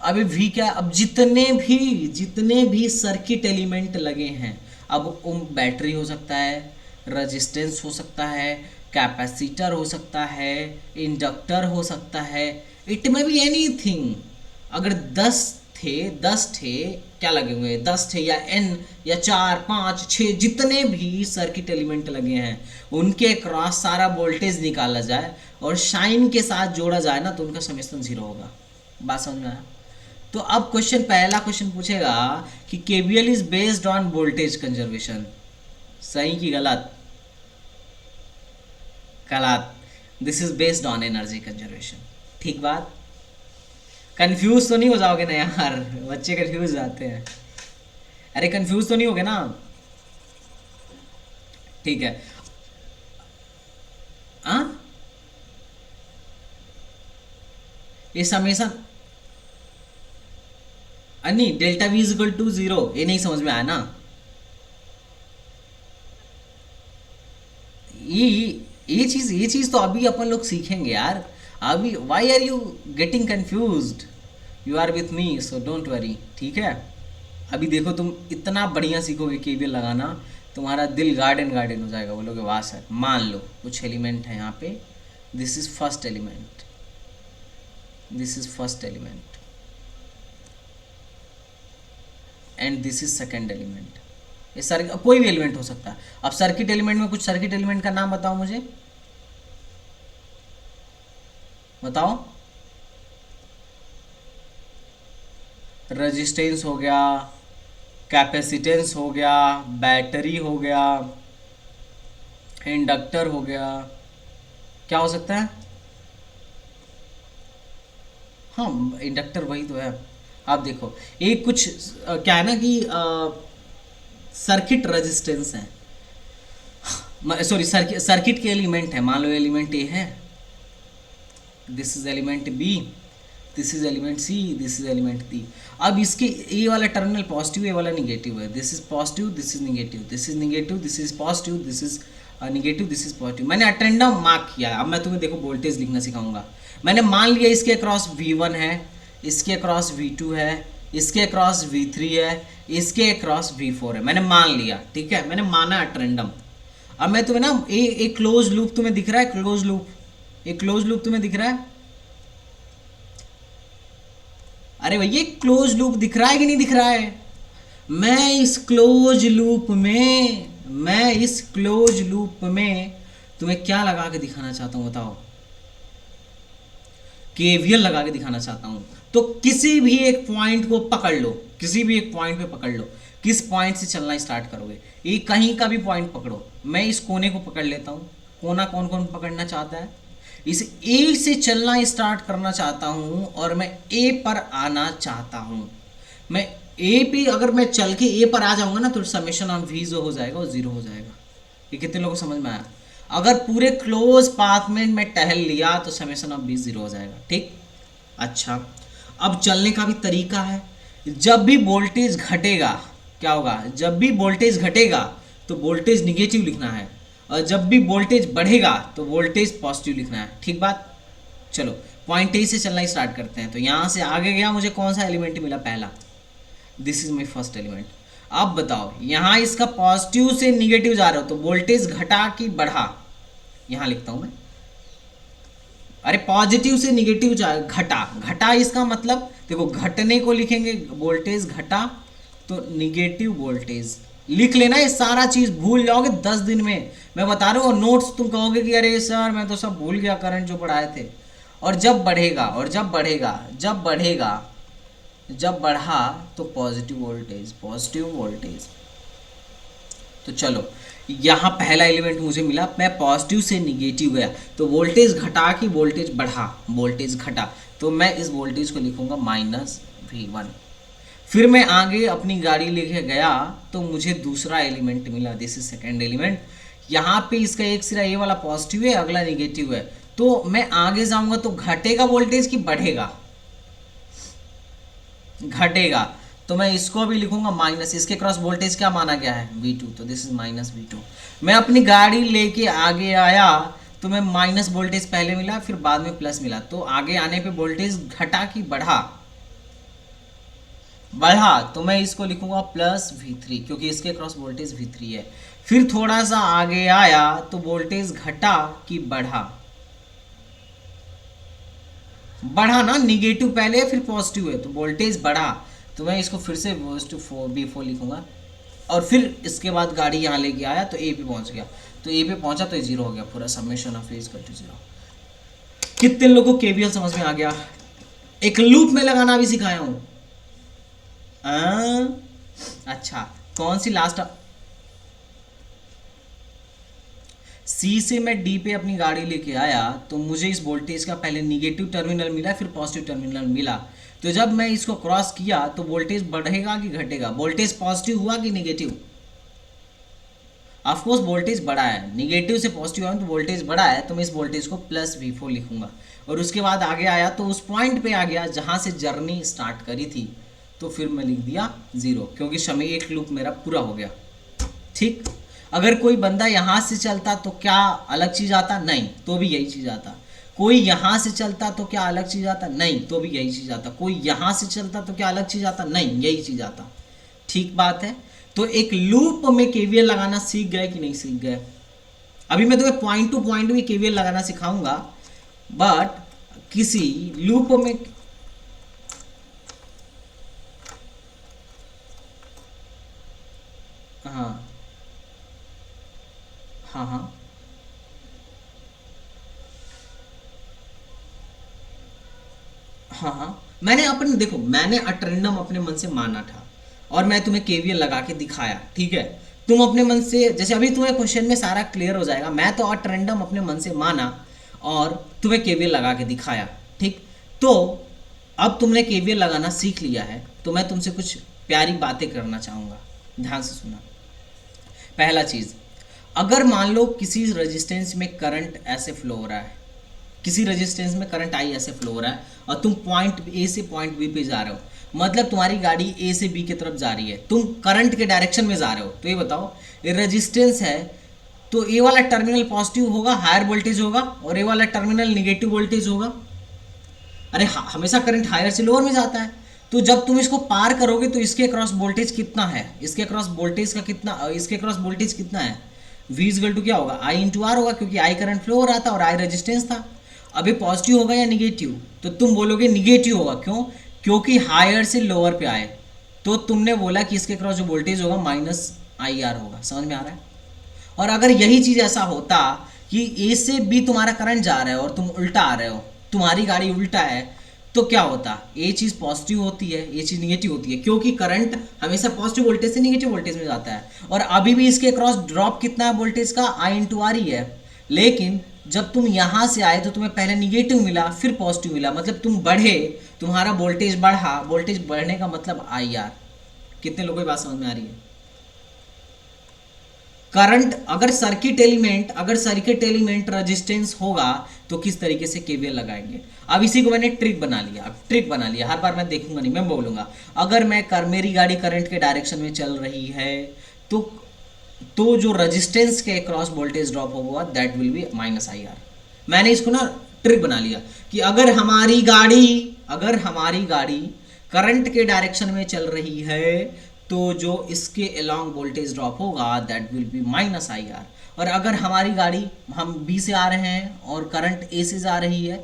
अभी वी क्या, अब जितने भी सर्किट एलिमेंट लगे हैं, अब बैटरी हो सकता है, रेजिस्टेंस हो सकता है, कैपेसिटर हो सकता है, इंडक्टर हो सकता है, इट में बी एनीथिंग। अगर 10 थे क्या लगे हुए, 10 थे या n या 4 5 6 जितने भी सर्किट एलिमेंट लगे हैं, उनके क्रॉस सारा वोल्टेज निकाला जाए और शाइन के साथ जोड़ा जाए ना, तो उनका समेसन जीरो होगा। बात समझ में आया? तो अब क्वेश्चन, पहला क्वेश्चन पूछेगा कि KVL is based on voltage conservation, सही कि गलत? गलत। This is based on energy conservation, ठीक बात। कंफ्यूज तो नहीं हो जाओगे ना यार, बच्चे कंफ्यूज जाते हैं। अरे कंफ्यूज तो नहीं होगे ना, ठीक है। हाँ, ये समेसन, नहीं, delta V is equal to zero, ये नहीं समझ में आया ना। ये ये चीज तो अभी अपन लोग सीखेंगे यार। अभी why are you getting confused, you are with me, so don't worry, ठीक है। अभी देखो तुम इतना बढ़िया सीखोगे केवीएल लगाना, तुम्हारा दिल गार्डन गार्डन हो जाएगा, बोलोगे वाह सर। मान लो कुछ एलिमेंट है यहाँ पे, this is first element, this is first element and this is second element. ये कोई भी एलिमेंट हो सकता है। अब सर्किट एलिमेंट में कुछ सर्किट एलिमेंट का नाम बताओ मुझे, बताओ। रेजिस्टेंस हो गया, कैपेसिटेंस हो गया, बैटरी हो गया, इंडक्टर हो गया, क्या हो सकता है? हाँ, इंडक्टर वही तो है। आप देखो एक कुछ क्या है ना कि सर्किट रेजिस्टेंस है, सॉरी सर्किट के एलिमेंट है। मान लो एलिमेंट ए है, this is element B, this is element C, this is element D. अब इसके ए वाला टर्मिनल पॉजिटिव, ए वाला निगेटिव है, this is positive, this is negative, this is negative, this is positive, this is negative, this is positive. मैंने अटेंडम mark किया है। अब मैं तुम्हें देखो वोल्टेज लिखना सिखाऊंगा। मैंने मान लिया इसके अक्रॉस V1 है, इसके अक्रॉस V2 है, इसके अक्रॉस V3 है, इसके अक्रॉस V4 है, मैंने मान लिया, ठीक है। मैंने माना अटेंडम। अब मैं तुम्हें ना एक क्लोज लूप तुम्हें दिख रहा है, क्लोज लूप, एक क्लोज लूप तुम्हें दिख रहा है? अरे भैया क्लोज लूप दिख रहा है कि नहीं दिख रहा है? मैं इस क्लोज लूप में तुम्हें क्या लगा के दिखाना चाहता हूं, बताओ? केवीएल लगा के दिखाना चाहता हूं। तो किसी भी एक पॉइंट को पकड़ लो, किसी भी एक पॉइंट पे पकड़ लो, किस पॉइंट से चलना स्टार्ट करोगे? ये कहीं का भी पॉइंट पकड़ो। मैं इस कोने को पकड़ लेता हूं। कोना कौन कौन पकड़ना चाहता है? इस ए से चलना स्टार्ट करना चाहता हूं और मैं ए पर आना चाहता हूं। मैं ए पे अगर मैं चल के ए पर आ जाऊंगा ना, तो समेशन ऑफ वी जो हो जाएगा वो जीरो हो जाएगा। ये कितने लोगों को समझ में आया? अगर पूरे क्लोज पाथ में मैं टहल लिया तो समेशन ऑफ वी जीरो हो जाएगा, ठीक। अच्छा, अब चलने का भी तरीका है। जब भी वोल्टेज घटेगा क्या होगा, जब भी वोल्टेज घटेगा तो वोल्टेज निगेटिव लिखना है, और जब भी वोल्टेज बढ़ेगा तो वोल्टेज पॉजिटिव लिखना है। ठीक बात। चलो पॉइंट ए से चलना स्टार्ट करते हैं। तो यहाँ से आगे गया, मुझे कौन सा एलिमेंट मिला, पहला, this is my first element. अब बताओ यहाँ इसका पॉजिटिव से निगेटिव जा रहा हो तो वोल्टेज घटा कि बढ़ा, यहाँ लिखता हूँ मैं। अरे पॉजिटिव से निगेटिव जा, घटा, घटा इसका मतलब देखो घटने को लिखेंगे, वोल्टेज घटा तो निगेटिव वोल्टेज लिख लेना। ये सारा चीज भूल जाओगे 10 दिन में, मैं बता रहा हूँ। और नोट्स तुम कहोगे कि अरे सर मैं तो सब भूल गया करंट जो पढ़ाए थे। और जब बढ़ेगा, और जब बढ़ेगा, जब बढ़ेगा, जब बढ़ा तो पॉजिटिव वोल्टेज, पॉजिटिव वोल्टेज। तो चलो यहाँ पहला एलिमेंट मुझे मिला, मैं पॉजिटिव से निगेटिव गया तो वोल्टेज घटा कि वोल्टेज बढ़ा, वोल्टेज घटा, तो मैं इस वोल्टेज को लिखूंगा -V1। फिर मैं आगे अपनी गाड़ी लेके गया तो मुझे दूसरा एलिमेंट मिला, दिस इज सेकेंड एलिमेंट। यहाँ पे इसका एक सिरा ये वाला पॉजिटिव है, अगला निगेटिव है, तो मैं आगे जाऊंगा तो घटेगा वोल्टेज कि बढ़ेगा, घटेगा, तो मैं इसको भी लिखूंगा माइनस। इसके क्रॉस वोल्टेज क्या माना गया है, V2, तो दिस इज -V2। मैं अपनी गाड़ी लेके आगे आया तो मैं माइनस वोल्टेज पहले मिला, फिर बाद में प्लस मिला, तो आगे आने पे वोल्टेज घटा कि बढ़ा, बढ़ा, तो मैं इसको लिखूंगा +V3 क्योंकि इसके क्रॉस वोल्टेज V3 है। फिर थोड़ा सा आगे आया तो वोल्टेज घटा कि बढ़ा, बढ़ा ना, निगेटिव पहले है फिर पॉजिटिव है तो वोल्टेज बढ़ा, तो मैं इसको फिर से B4 लिखूंगा। और फिर इसके बाद गाड़ी यहाँ लेके आया तो ए पे पहुंच गया, तो ए पे पहुंचा तो ये 0 हो गया, पूरा summation of A is equal to 0। कितने लोगों को केवीएल समझ में आ गया? एक लूप में लगाना भी सिखाया हूं। अच्छा, कौन सी लास्ट, सी से मैं डी पे अपनी गाड़ी लेके आया तो मुझे इस वोल्टेज का पहले निगेटिव टर्मिनल मिला, फिर पॉजिटिव टर्मिनल मिला। तो जब मैं इसको क्रॉस किया तो वोल्टेज बढ़ेगा कि घटेगा, वोल्टेज पॉजिटिव हुआ कि निगेटिव? ऑफ कोर्स वोल्टेज बढ़ा है, निगेटिव से पॉजिटिव आया तो वोल्टेज बढ़ा है, तो मैं इस वोल्टेज को +V4 लिखूंगा। और उसके बाद आगे आया तो उस पॉइंट पे आ गया जहां से जर्नी स्टार्ट करी थी, तो फिर मैं लिख दिया 0 क्योंकि समय एक लूप मेरा पूरा हो गया। ठीक, अगर कोई बंदा यहाँ से चलता तो क्या अलग चीज़ आता? नहीं, तो भी यही चीज़ आता। कोई यहाँ से चलता तो क्या अलग चीज़ आता? नहीं, तो भी यही चीज़ आता। कोई यहाँ से चलता तो क्या अलग चीज़ आता? नहीं, यही चीज़ आता। ठीक बात है। तो एक लूप में केवीएल लगाना सीख गए कि नहीं सीख गए? अभी मैं तुम्हें पॉइंट टू पॉइंट भी केवीएल लगाना सिखाऊंगा, बट किसी लूप में हाँ हाँ हाँ हाँ हाँ, मैंने अपने देखो, मैंने अटरेंडम अपने मन से माना था और मैं तुम्हें केवीएल लगा के दिखाया। ठीक है, तुम अपने मन से, जैसे अभी तुम्हें क्वेश्चन में सारा क्लियर हो जाएगा, मैं तो अटरेंडम अपने मन से माना और तुम्हें केवीएल लगा के दिखाया। ठीक, तो अब तुमने केवीएल लगाना सीख लिया है तो मैं तुमसे कुछ प्यारी बातें करना चाहूँगा, ध्यान से सुना। पहला चीज़, अगर मान लो किसी रेजिस्टेंस में करंट ऐसे फ्लो हो रहा है, किसी रेजिस्टेंस में करंट आई ऐसे फ्लो हो रहा है और तुम पॉइंट ए से पॉइंट बी पे जा रहे हो, मतलब तुम्हारी गाड़ी ए से बी की तरफ जा रही है, तुम करंट के डायरेक्शन में जा रहे हो, तो ये बताओ ये रेजिस्टेंस है तो ए वाला टर्मिनल पॉजिटिव होगा, हायर वोल्टेज होगा, और ए वाला टर्मिनल निगेटिव वोल्टेज होगा। अरे हमेशा करंट हायर से लोअर में जाता है, तो जब तुम इसको पार करोगे तो इसके क्रॉस वोल्टेज कितना है, इसके क्रॉस वोल्टेज का कितना, इसके क्रॉस वोल्टेज कितना है, V इक्वल टू क्या होगा, I इंटू आर होगा, क्योंकि I करंट फ्लो हो रहा था और I रेजिस्टेंस था। अभी पॉजिटिव होगा या निगेटिव, तो तुम बोलोगे निगेटिव होगा, क्यों? क्योंकि हायर से लोअर पे आए, तो तुमने बोला कि इसके क्रॉस जो वोल्टेज होगा -IR होगा। समझ में आ रहा है? और अगर यही चीज़ ऐसा होता कि ए से बी तुम्हारा करंट जा रहा है और तुम उल्टा आ रहे हो, तुम्हारी गाड़ी उल्टा है, तो क्या होता? ये चीज़ पॉजिटिव होती है, ये चीज़ निगेटिव होती है, क्योंकि करंट हमेशा पॉजिटिव वोल्टेज से निगेटिव वोल्टेज में जाता है। और अभी भी इसके क्रॉस ड्रॉप कितना है वोल्टेज का, I इंटू आर ही है। लेकिन जब तुम यहाँ से आए तो तुम्हें पहले निगेटिव मिला फिर पॉजिटिव मिला, मतलब तुम बढ़े, तुम्हारा वोल्टेज बढ़ा, वोल्टेज बढ़ने का मतलब IR। कितने लोगों की बात समझ में आ रही है? करंट अगर सर्किट एलिमेंट रेजिस्टेंस होगा तो किस तरीके से केवीएल लगाएंगे। अब इसी को मैंने ट्रिक बना लिया, हर बार मैं देखूंगा नहीं, मैं बोलूंगा अगर मेरी गाड़ी करंट के डायरेक्शन में चल रही है तो जो रेजिस्टेंस के क्रॉस वोल्टेज ड्रॉप होगा दैट विल बी -IR। मैंने इसको ना ट्रिक बना लिया कि अगर हमारी गाड़ी करंट के डायरेक्शन में चल रही है तो जो इसके अलोंग वोल्टेज ड्रॉप होगा दैट विल बी -IR। और अगर हमारी गाड़ी हम बी से आ रहे हैं और करंट ए से जा रही है,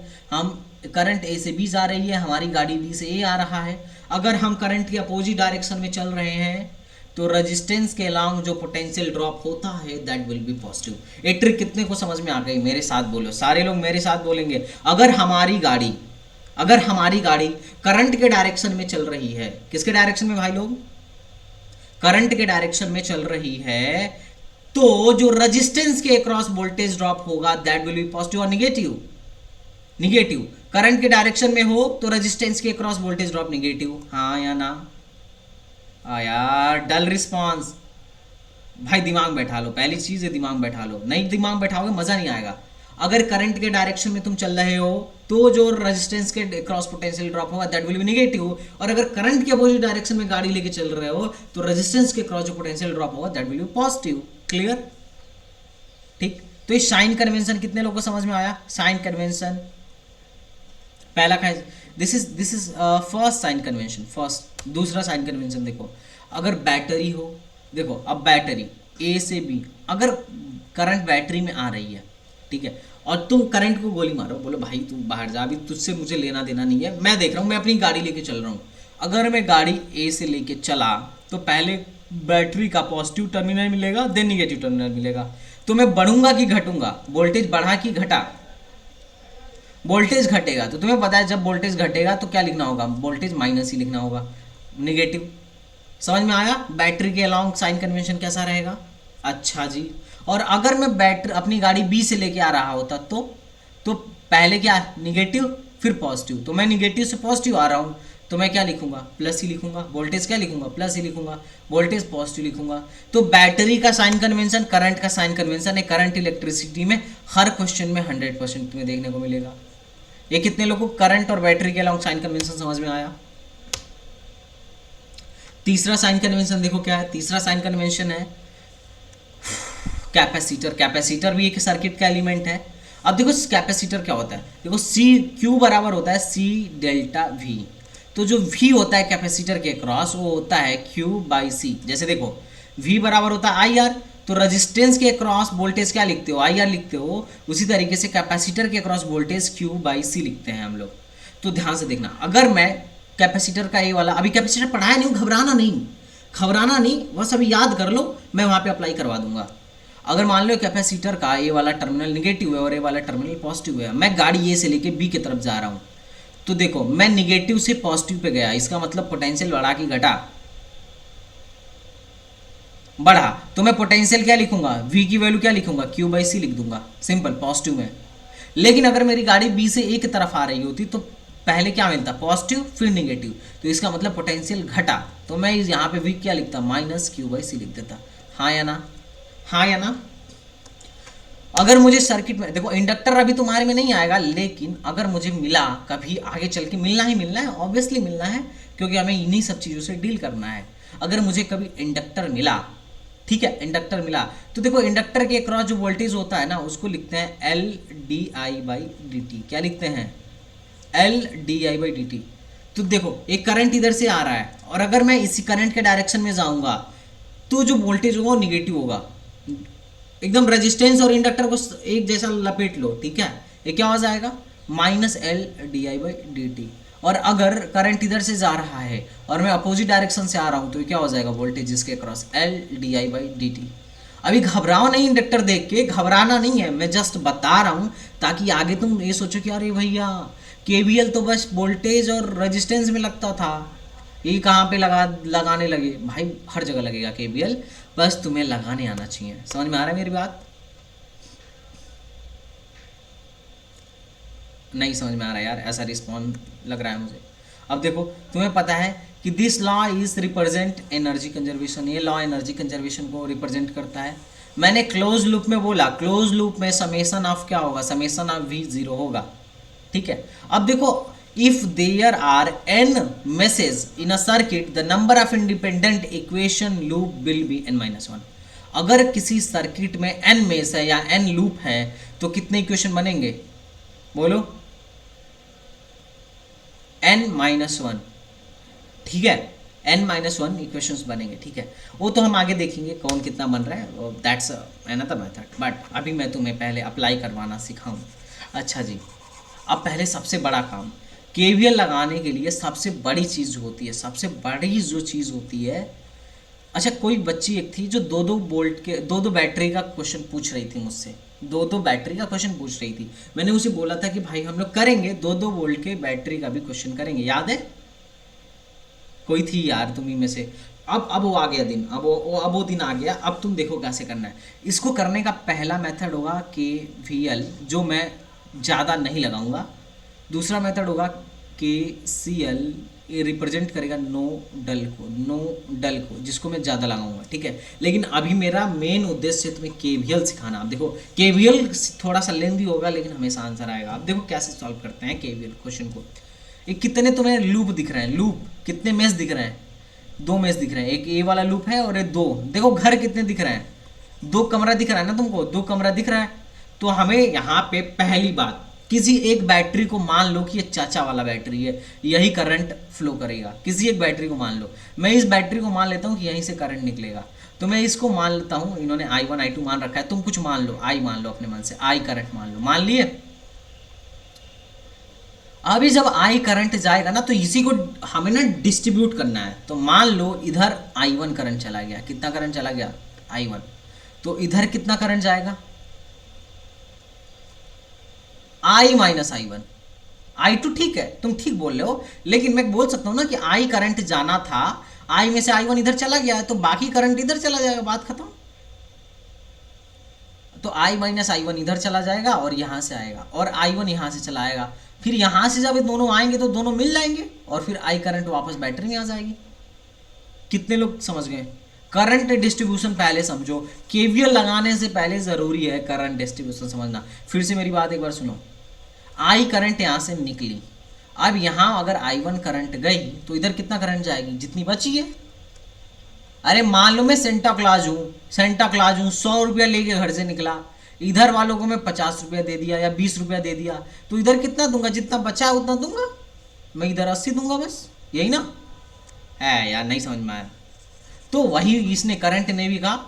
करंट ए से बी जा रही है, हमारी गाड़ी बी से ए आ रहा है, अगर हम करंट के अपोजिट डायरेक्शन में चल रहे हैं तो रेजिस्टेंस के अलोंग जो पोटेंशियल ड्रॉप होता है दैट विल बी पॉजिटिव। ये ट्रिक कितने को समझ में आ गई? मेरे साथ बोलो, सारे लोग मेरे साथ बोलेंगे। अगर हमारी गाड़ी करंट के डायरेक्शन में चल रही है, किसके डायरेक्शन में भाई लोग? करंट के डायरेक्शन में चल रही है, तो जो रेजिस्टेंस के अक्रॉस वोल्टेज ड्रॉप होगा दैट विल बी पॉजिटिव और निगेटिव। करंट के डायरेक्शन में हो तो रेजिस्टेंस के अक्रॉस वोल्टेज ड्रॉप निगेटिव, हाँ या ना? यार डल रिस्पॉन्स। भाई दिमाग बैठा लो, पहली चीज है दिमाग बैठा लो, नहीं दिमाग बैठाओगे मजा नहीं आएगा। अगर करंट के डायरेक्शन में तुम चल रहे हो तो जो रेजिस्टेंस के क्रॉस पोटेंशियल ड्रॉप होगा दैट विल बी निगेटिव, और अगर करंट के अपोजिट डायरेक्शन में गाड़ी लेके चल रहे हो तो रेजिस्टेंस के क्रॉस जो पोटेंशियल ड्रॉप होगा that will B positive. Clear? ठीक, तो ये साइन कन्वेंशन कितने लोगों को समझ में आया? साइन कन्वेंशन पहला का this is first sign convention, first. दूसरा साइन कन्वेंशन देखो, अगर बैटरी हो, देखो अब बैटरी ए से बी, अगर करंट बैटरी में आ रही है, ठीक है, और तुम करंट को गोली मारो, बोलो भाई तू बाहर जा, अभी तुझसे मुझे लेना देना नहीं है, मैं देख रहा हूँ, मैं अपनी गाड़ी लेके चल रहा हूँ। अगर मैं गाड़ी ए से लेके चला तो पहले बैटरी का पॉजिटिव टर्मिनल मिलेगा, देन निगेटिव टर्मिनल मिलेगा, तो मैं बढ़ूंगा कि घटूंगा? वोल्टेज बढ़ा कि घटा? वोल्टेज घटेगा। तो तुम्हें पता है जब वोल्टेज घटेगा तो क्या लिखना होगा? वोल्टेज माइनस ही लिखना होगा, नेगेटिव। समझ में आया? बैटरी के अलोंग साइन कन्वेंशन कैसा रहेगा? अच्छा जी। और अगर मैं बैटरी अपनी गाड़ी बी से लेके आ रहा होता तो पहले क्या? निगेटिव फिर पॉजिटिव, तो मैं निगेटिव से पॉजिटिव आ रहा हूँ तो मैं क्या लिखूंगा? प्लस ही लिखूंगा। वोल्टेज क्या लिखूंगा? प्लस ही लिखूंगा। वोल्टेज पॉजिटिव लिखूंगा। तो बैटरी का साइन कन्वेंशन, करंट का साइन कन्वेंशन है। करंट इलेक्ट्रिसिटी में हर क्वेश्चन में 100% तुम्हें देखने को मिलेगा। ये कितने लोगों को करंट और बैटरी के अलावा साइन कन्वेंशन समझ में आया? तीसरा साइन कन्वेंशन देखो क्या है? तीसरा साइन कन्वेंशन है कैपेसिटर। कैपेसिटर भी एक सर्किट का एलिमेंट है। अब देखो कैपेसिटर क्या होता है, देखो Q बराबर होता है C डेल्टा V। तो जो V होता है कैपेसिटर के क्रॉस वो होता है Q/C। जैसे देखो V बराबर होता है IR, तो रेजिस्टेंस के क्रॉस वोल्टेज क्या लिखते हो? IR लिखते हो। उसी तरीके से कैपेसिटर के क्रॉस वोल्टेज Q/C लिखते हैं हम लोग। तो ध्यान से देखना, अगर मैं कैपेसिटर का ये वाला, अभी कैपेसिटर पढ़ाया नहीं, घबराना नहीं, बस अभी याद कर लो, मैं वहाँ पे अप्लाई करवा दूंगा। अगर मान लो कैपेसिटर का ये वाला टर्मिनल निगेटिव है और ये वाला टर्मिनल पॉजिटिव है, मैं गाड़ी ए से लेके बी की तरफ जा रहा हूँ, तो देखो मैं निगेटिव से पॉजिटिव पे गया, इसका मतलब पोटेंशियल बढ़ा कि घटा? बढ़ा। तो मैं पोटेंशियल क्या लिखूंगा? V की वैल्यू क्या लिखूंगा? Q/C लिख दूंगा, सिंपल, पॉजिटिव में। लेकिन अगर मेरी गाड़ी बी से ए की तरफ आ रही होती तो पहले क्या मिलता? पॉजिटिव फिर निगेटिव, तो इसका मतलब पोटेंशियल घटा, तो मैं यहाँ पे V क्या लिखता? -Q/C लिख देता। हाँ या ना? हाँ या ना? अगर मुझे सर्किट में, देखो इंडक्टर अभी तुम्हारे में नहीं आएगा, लेकिन अगर मुझे मिला कभी आगे चल के, मिलना है, ऑब्वियसली मिलना है, क्योंकि हमें इन्हीं सब चीज़ों से डील करना है। अगर मुझे कभी इंडक्टर मिला, ठीक है, इंडक्टर मिला, तो देखो इंडक्टर के क्रॉस जो वोल्टेज होता है ना, उसको लिखते हैं LdI/dt। क्या लिखते हैं? LdI/dt। तो देखो एक करंट इधर से आ रहा है, और अगर मैं इसी करंट के डायरेक्शन में जाऊंगा तो जो वोल्टेज होगा वो निगेटिव होगा। एकदम रेजिस्टेंस और इंडक्टर को एक जैसा लपेट लो, ठीक है, ये क्या हो जाएगा? -LdI/dt। और अगर करंट इधर से जा रहा है और मैं अपोजिट डायरेक्शन से आ रहा हूँ तो ये क्या हो जाएगा? वोल्टेज इसके क्रॉस LdI/dt। अभी घबराओ नहीं, इंडक्टर देख के घबराना नहीं है, मैं जस्ट बता रहा हूँ ताकि आगे तुम ये सोचो कि अरे भैया KVL तो बस वोल्टेज और रेजिस्टेंस में लगता था, ये कहाँ पे लगाने लगे? भाई हर जगह लगेगा KVL, बस तुम्हें लगाने आना चाहिए। समझ में आ रहा है मेरी बात? नहीं समझ में आ रहा यार, ऐसा रिस्पॉन्ड लग रहा है मुझे। अब देखो तुम्हें पता है कि this law is represent energy conservation, ये लॉ एनर्जी कंजर्वेशन को रिप्रेजेंट करता है। मैंने क्लोज लूप में बोला, क्लोज लूप में समेशन ऑफ क्या होगा, समेशन ऑफ वी जीरो होगा, ठीक है। अब देखो, if there are n message in a circuit the number of independent equation loop will be n-1। अगर किसी सर्किट में n मेस है या n लूप है तो कितने इक्वेशन बनेंगे, बोलो, n-1, ठीक है, n-1 इक्वेशंस बनेंगे, ठीक है। वो तो हम आगे देखेंगे कौन कितना बन रहा है, दैट्स अनदर मेथड, बट अभी मैं तुम्हें पहले अप्लाई करवाना सिखाऊं। अच्छा जी, अब पहले सबसे बड़ा काम, केवीएल लगाने के लिए सबसे बड़ी चीज़ जो होती है, सबसे बड़ी जो चीज़ होती है, अच्छा कोई बच्ची एक थी जो दो दो बोल्ट के दो बैटरी का क्वेश्चन पूछ रही थी मुझसे, दो बैटरी का क्वेश्चन पूछ रही थी। मैंने उसे बोला था कि भाई हम लोग करेंगे, दो वोल्ट के बैटरी का भी क्वेश्चन करेंगे, याद है? कोई थी यार तुम्ही में से। अब वो आ गया दिन, अब वो दिन आ गया। अब तुम देखो कैसे करना है इसको। करने का पहला मेथड होगा KVL, जो मैं ज़्यादा नहीं लगाऊंगा। दूसरा मेथड होगा KCL, ये रिप्रेजेंट करेगा नो डल को, जिसको मैं ज़्यादा लगाऊंगा, ठीक है। लेकिन अभी मेरा मेन उद्देश्य तुम्हें KVL सिखाना। अब देखो KVL थोड़ा सा लेंदी होगा लेकिन हमेशा आंसर आएगा। अब देखो कैसे सॉल्व करते हैं KVL क्वेश्चन को। ये कितने तुम्हें लूप दिख रहे हैं, लूप कितने मेश दिख रहे हैं, 2 मेश दिख रहे हैं। एक ये वाला लूप है और ये 2। देखो घर कितने दिख रहे हैं, 2 कमरा दिख रहा है ना तुमको, 2 कमरा दिख रहा है। तो हमें यहाँ पे पहली बात, किसी एक बैटरी को मान लो कि ये चाचा वाला बैटरी है, यही करंट फ्लो करेगा। किसी एक बैटरी को मान लो, मैं इस बैटरी को मान लेता हूँ कि यहीं से करंट निकलेगा। तो मैं इसको मान लेता हूँ, इन्होंने I1 I2 मान रखा है, तुम कुछ मान लो, I मान लो अपने मन से, I करंट मान लो, मान लिए। अभी जब I करंट जाएगा ना तो इसी को हमें ना डिस्ट्रीब्यूट करना है। तो मान लो इधर I1 करंट चला गया, कितना करंट चला गया, I1। तो इधर कितना करंट जाएगा, I माइनस I1। I2 ठीक है, तुम ठीक बोल रहे हो, लेकिन मैं बोल सकता हूँ ना कि I करंट जाना था, I में से I1 इधर चला गया है तो बाकी करंट इधर चला जाएगा, बात खत्म। तो I माइनस I1 इधर चला जाएगा और यहाँ से आएगा, और I1 यहाँ से चला आएगा। फिर यहाँ से जब ये दोनों आएंगे तो दोनों मिल जाएंगे और फिर I करंट वापस बैटरी में आ जाएगी। कितने लोग समझ गए? करंट डिस्ट्रीब्यूशन पहले समझो, KVL लगाने से पहले ज़रूरी है करंट डिस्ट्रीब्यूशन समझना। फिर से मेरी बात एक बार सुनो, I करंट यहाँ से निकली, अब यहाँ अगर I1 करंट गई तो इधर कितना करंट जाएगी, जितनी बची है। अरे मान लो मैं सेंटा क्लाज हूँ, 100 रुपया लेके घर से निकला, इधर वालों को मैं 50 रुपया दे दिया या 20 रुपया दे दिया, तो इधर कितना दूंगा, जितना बचा है उतना दूंगा। मैं इधर 80 दूंगा, बस यही ना है यार, नहीं समझ में आया। तो वही इसने करंट ने भी कहा,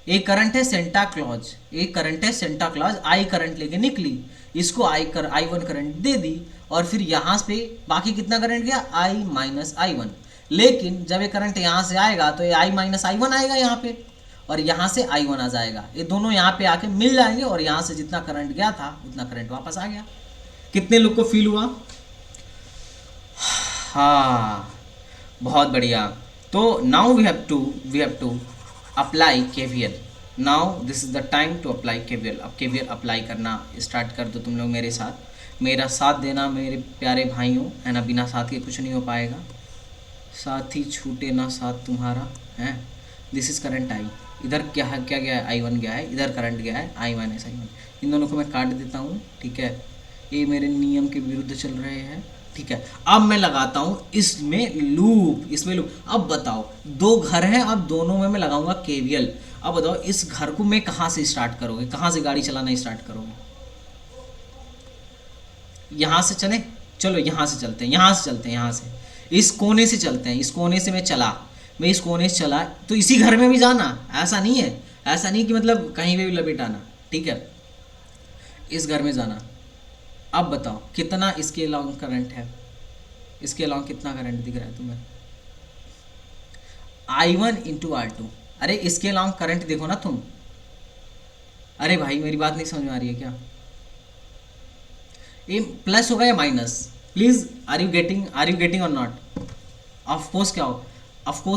एक करंट है सेंटा क्लॉज, एक करंट है सेंटा क्लॉज, I करंट लेके निकली, इसको I1 करंट दे दी, और फिर यहाँ पे बाकी कितना करंट गया, I माइनस I1। लेकिन जब ये करंट यहाँ से आएगा तो ये I माइनस I1 आएगा यहाँ पे, और यहाँ से I1 आ जाएगा, ये दोनों यहाँ पे आके मिल जाएंगे, और यहाँ से जितना करंट गया था उतना करंट वापस आ गया। कितने लोग को फील हुआ? हाँ, बहुत बढ़िया। तो now we have to apply KVL। Now this is the time to apply KVL। अब KVL अप्लाई करना स्टार्ट कर दो तुम लोग मेरे साथ। मेरा साथ देना मेरे प्यारे भाइयों, है ना, बिना साथ के कुछ नहीं हो पाएगा। साथ ही छूटे ना साथ तुम्हारा, है। दिस इज करंट I, इधर क्या गया है, I1 गया है, इधर करंट गया है I माइनस I1। इन दोनों को मैं काट देता हूँ, ठीक है। ये मेरे नियम के विरुद्ध चल रहे हैं, ठीक है। अब मैं लगाता हूँ इसमें लूप। अब बताओ, 2 घर हैं, अब दोनों में मैं लगाऊंगा KVL। अब बताओ इस घर को मैं कहाँ से स्टार्ट करोगे, कहाँ से गाड़ी चलाना स्टार्ट करोगे? यहाँ से चले, चलो यहाँ से चलते हैं, यहाँ से इस कोने से चलते हैं। इस कोने से मैं इस कोने से चला तो इसी घर में भी जाना, ऐसा नहीं कि मतलब कहीं पे भी लपेट आना, ठीक है। इस घर में जाना। अब बताओ कितना इसके अलॉन्ग करंट है, इसके अलॉन्ग कितना करंट दिख रहा है तुम्हें? I1 into R2। अरे इसके अलॉन्ग करंट देखो ना तुम। अरे भाई मेरी बात नहीं समझ में आ रही है क्या? ये प्लस होगा या minus? Please, are you getting और नॉट? ऑफकोर्स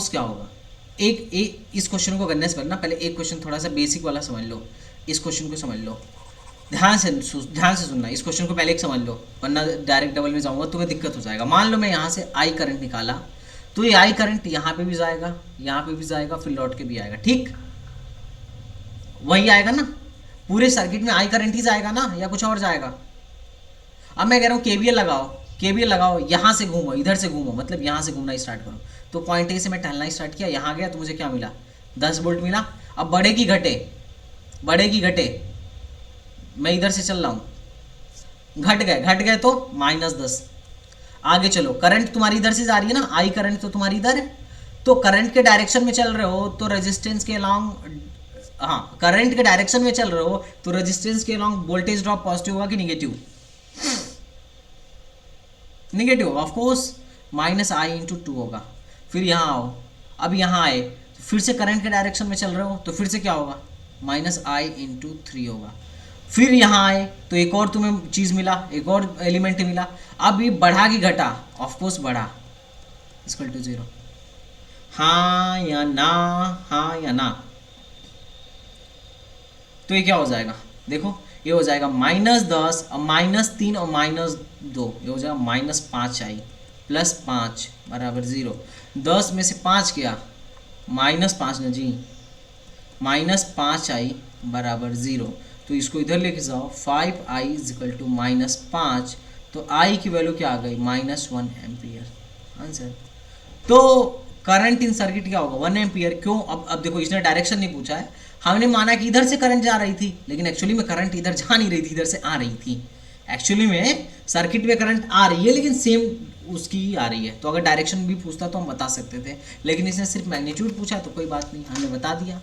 क्या होगा? एक इस क्वेश्चन को करने से पहले ना, पहले एक क्वेश्चन थोड़ा सा बेसिक वाला समझ लो। इस क्वेश्चन को समझ लो, ध्यान से सुनना। इस क्वेश्चन को पहले एक समझ लो, वरना डायरेक्ट डबल में जाऊंगा तुम्हें दिक्कत हो जाएगा। मान लो मैं यहाँ से I करंट निकाला, तो ये I करंट यहाँ पे भी जाएगा, यहाँ पे भी जाएगा, फिर लौट के भी आएगा, ठीक। वही आएगा ना, पूरे सर्किट में आई करंट ही जाएगा ना, या कुछ और जाएगा। अब मैं कह रहा हूँ केवीएल लगाओ, केवीएल लगाओ, यहाँ से घूमो, इधर से घूमो, मतलब यहाँ से घूमना स्टार्ट करो। तो पॉइंट ए से मैं टहलना स्टार्ट किया, यहाँ गया तो मुझे क्या मिला, 10 वोल्ट मिला। अब बढ़े की घटे, बढ़े की घटे, मैं इधर से चल रहा हूँ, घट गए तो -10। आगे चलो, करंट तुम्हारी इधर से जा रही है ना, आई करंट तो तुम्हारी इधर है, तो करंट के डायरेक्शन में चल रहे हो तो रेजिस्टेंस के अलॉन्ग, हाँ करंट के डायरेक्शन में चल रहे हो तो रेजिस्टेंस के अलॉन्ग वोल्टेज ड्रॉप पॉजिटिव होगा कि negative, negative of course, -I/2 होगा। फिर यहाँ आओ, अब यहाँ आए तो फिर से करंट के डायरेक्शन में चल रहे हो तो फिर से क्या होगा, -I/3 होगा। फिर यहाँ आए तो एक और तुम्हें चीज़ मिला, एक और एलिमेंट मिला। अब ये बढ़ा कि घटा, ऑफ कोर्स बढ़ा, = 0। हाँ या ना, हाँ या ना, तो ये क्या हो जाएगा, देखो ये हो जाएगा -10 और -3 और -2, ये हो जाएगा -5I + 5 = 0। 10 में से 5 क्या, -5 ना जी, -5I = 0। तो इसको इधर लेके जाओ, 5I = -5, तो I की वैल्यू क्या आ गई, -1 एम्पियर, आंसर। तो करंट इन सर्किट क्या होगा, 1 एम्पियर। क्यों, अब देखो इसने डायरेक्शन नहीं पूछा है, हमने माना कि इधर से करंट जा रही थी, लेकिन एक्चुअली में करंट इधर जा नहीं रही थी, इधर से आ रही थी। एक्चुअली में सर्किट में करंट आ रही है लेकिन सेम उसकी ही आ रही है। तो अगर डायरेक्शन भी पूछता तो हम बता सकते थे, लेकिन इसने सिर्फ मैग्नीट्यूड पूछा तो कोई बात नहीं, हमने बता दिया।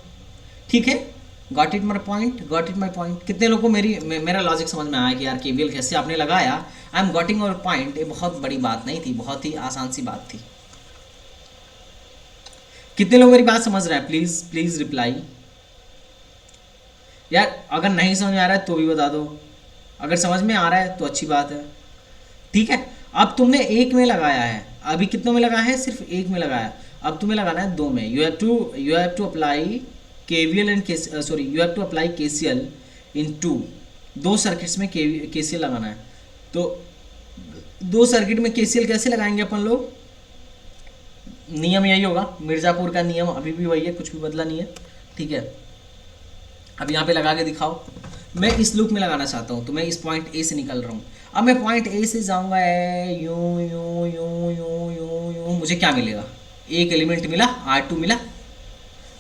ठीक है, got it my point, got it my point. कितने लोगों को मेरा लॉजिक समझ में आया कि यार केवीएल कैसे आपने लगाया, I am getting your point. ये बहुत बड़ी बात नहीं थी, बहुत ही आसान सी बात थी। कितने लोग मेरी बात समझ रहे हैं, प्लीज प्लीज रिप्लाई। यार अगर नहीं समझ में आ रहा है तो भी बता दो, अगर समझ में आ रहा है तो अच्छी बात है। ठीक है, अब तुमने एक में लगाया है, अभी कितनों में लगाया है, सिर्फ एक में लगाया, अब तुम्हें लगाना है 2 में। You have to apply KVL and you have to apply KCL in 2 circuits में KCL लगाना है। तो 2 सर्किट में KCL कैसे लगाएंगे अपन लोग, नियम यही होगा, मिर्ज़ापुर का नियम अभी भी वही है, कुछ भी बदला नहीं है। ठीक है, अब यहाँ पे लगा के दिखाओ। मैं इस लूप में लगाना चाहता हूँ, तो मैं इस पॉइंट A से निकल रहा हूँ। अब मैं पॉइंट A से जाऊँगा, यूँ यूँ यूँ यूँ यूँ यूँ, मुझे क्या मिलेगा, एक एलिमेंट मिला, R2 मिला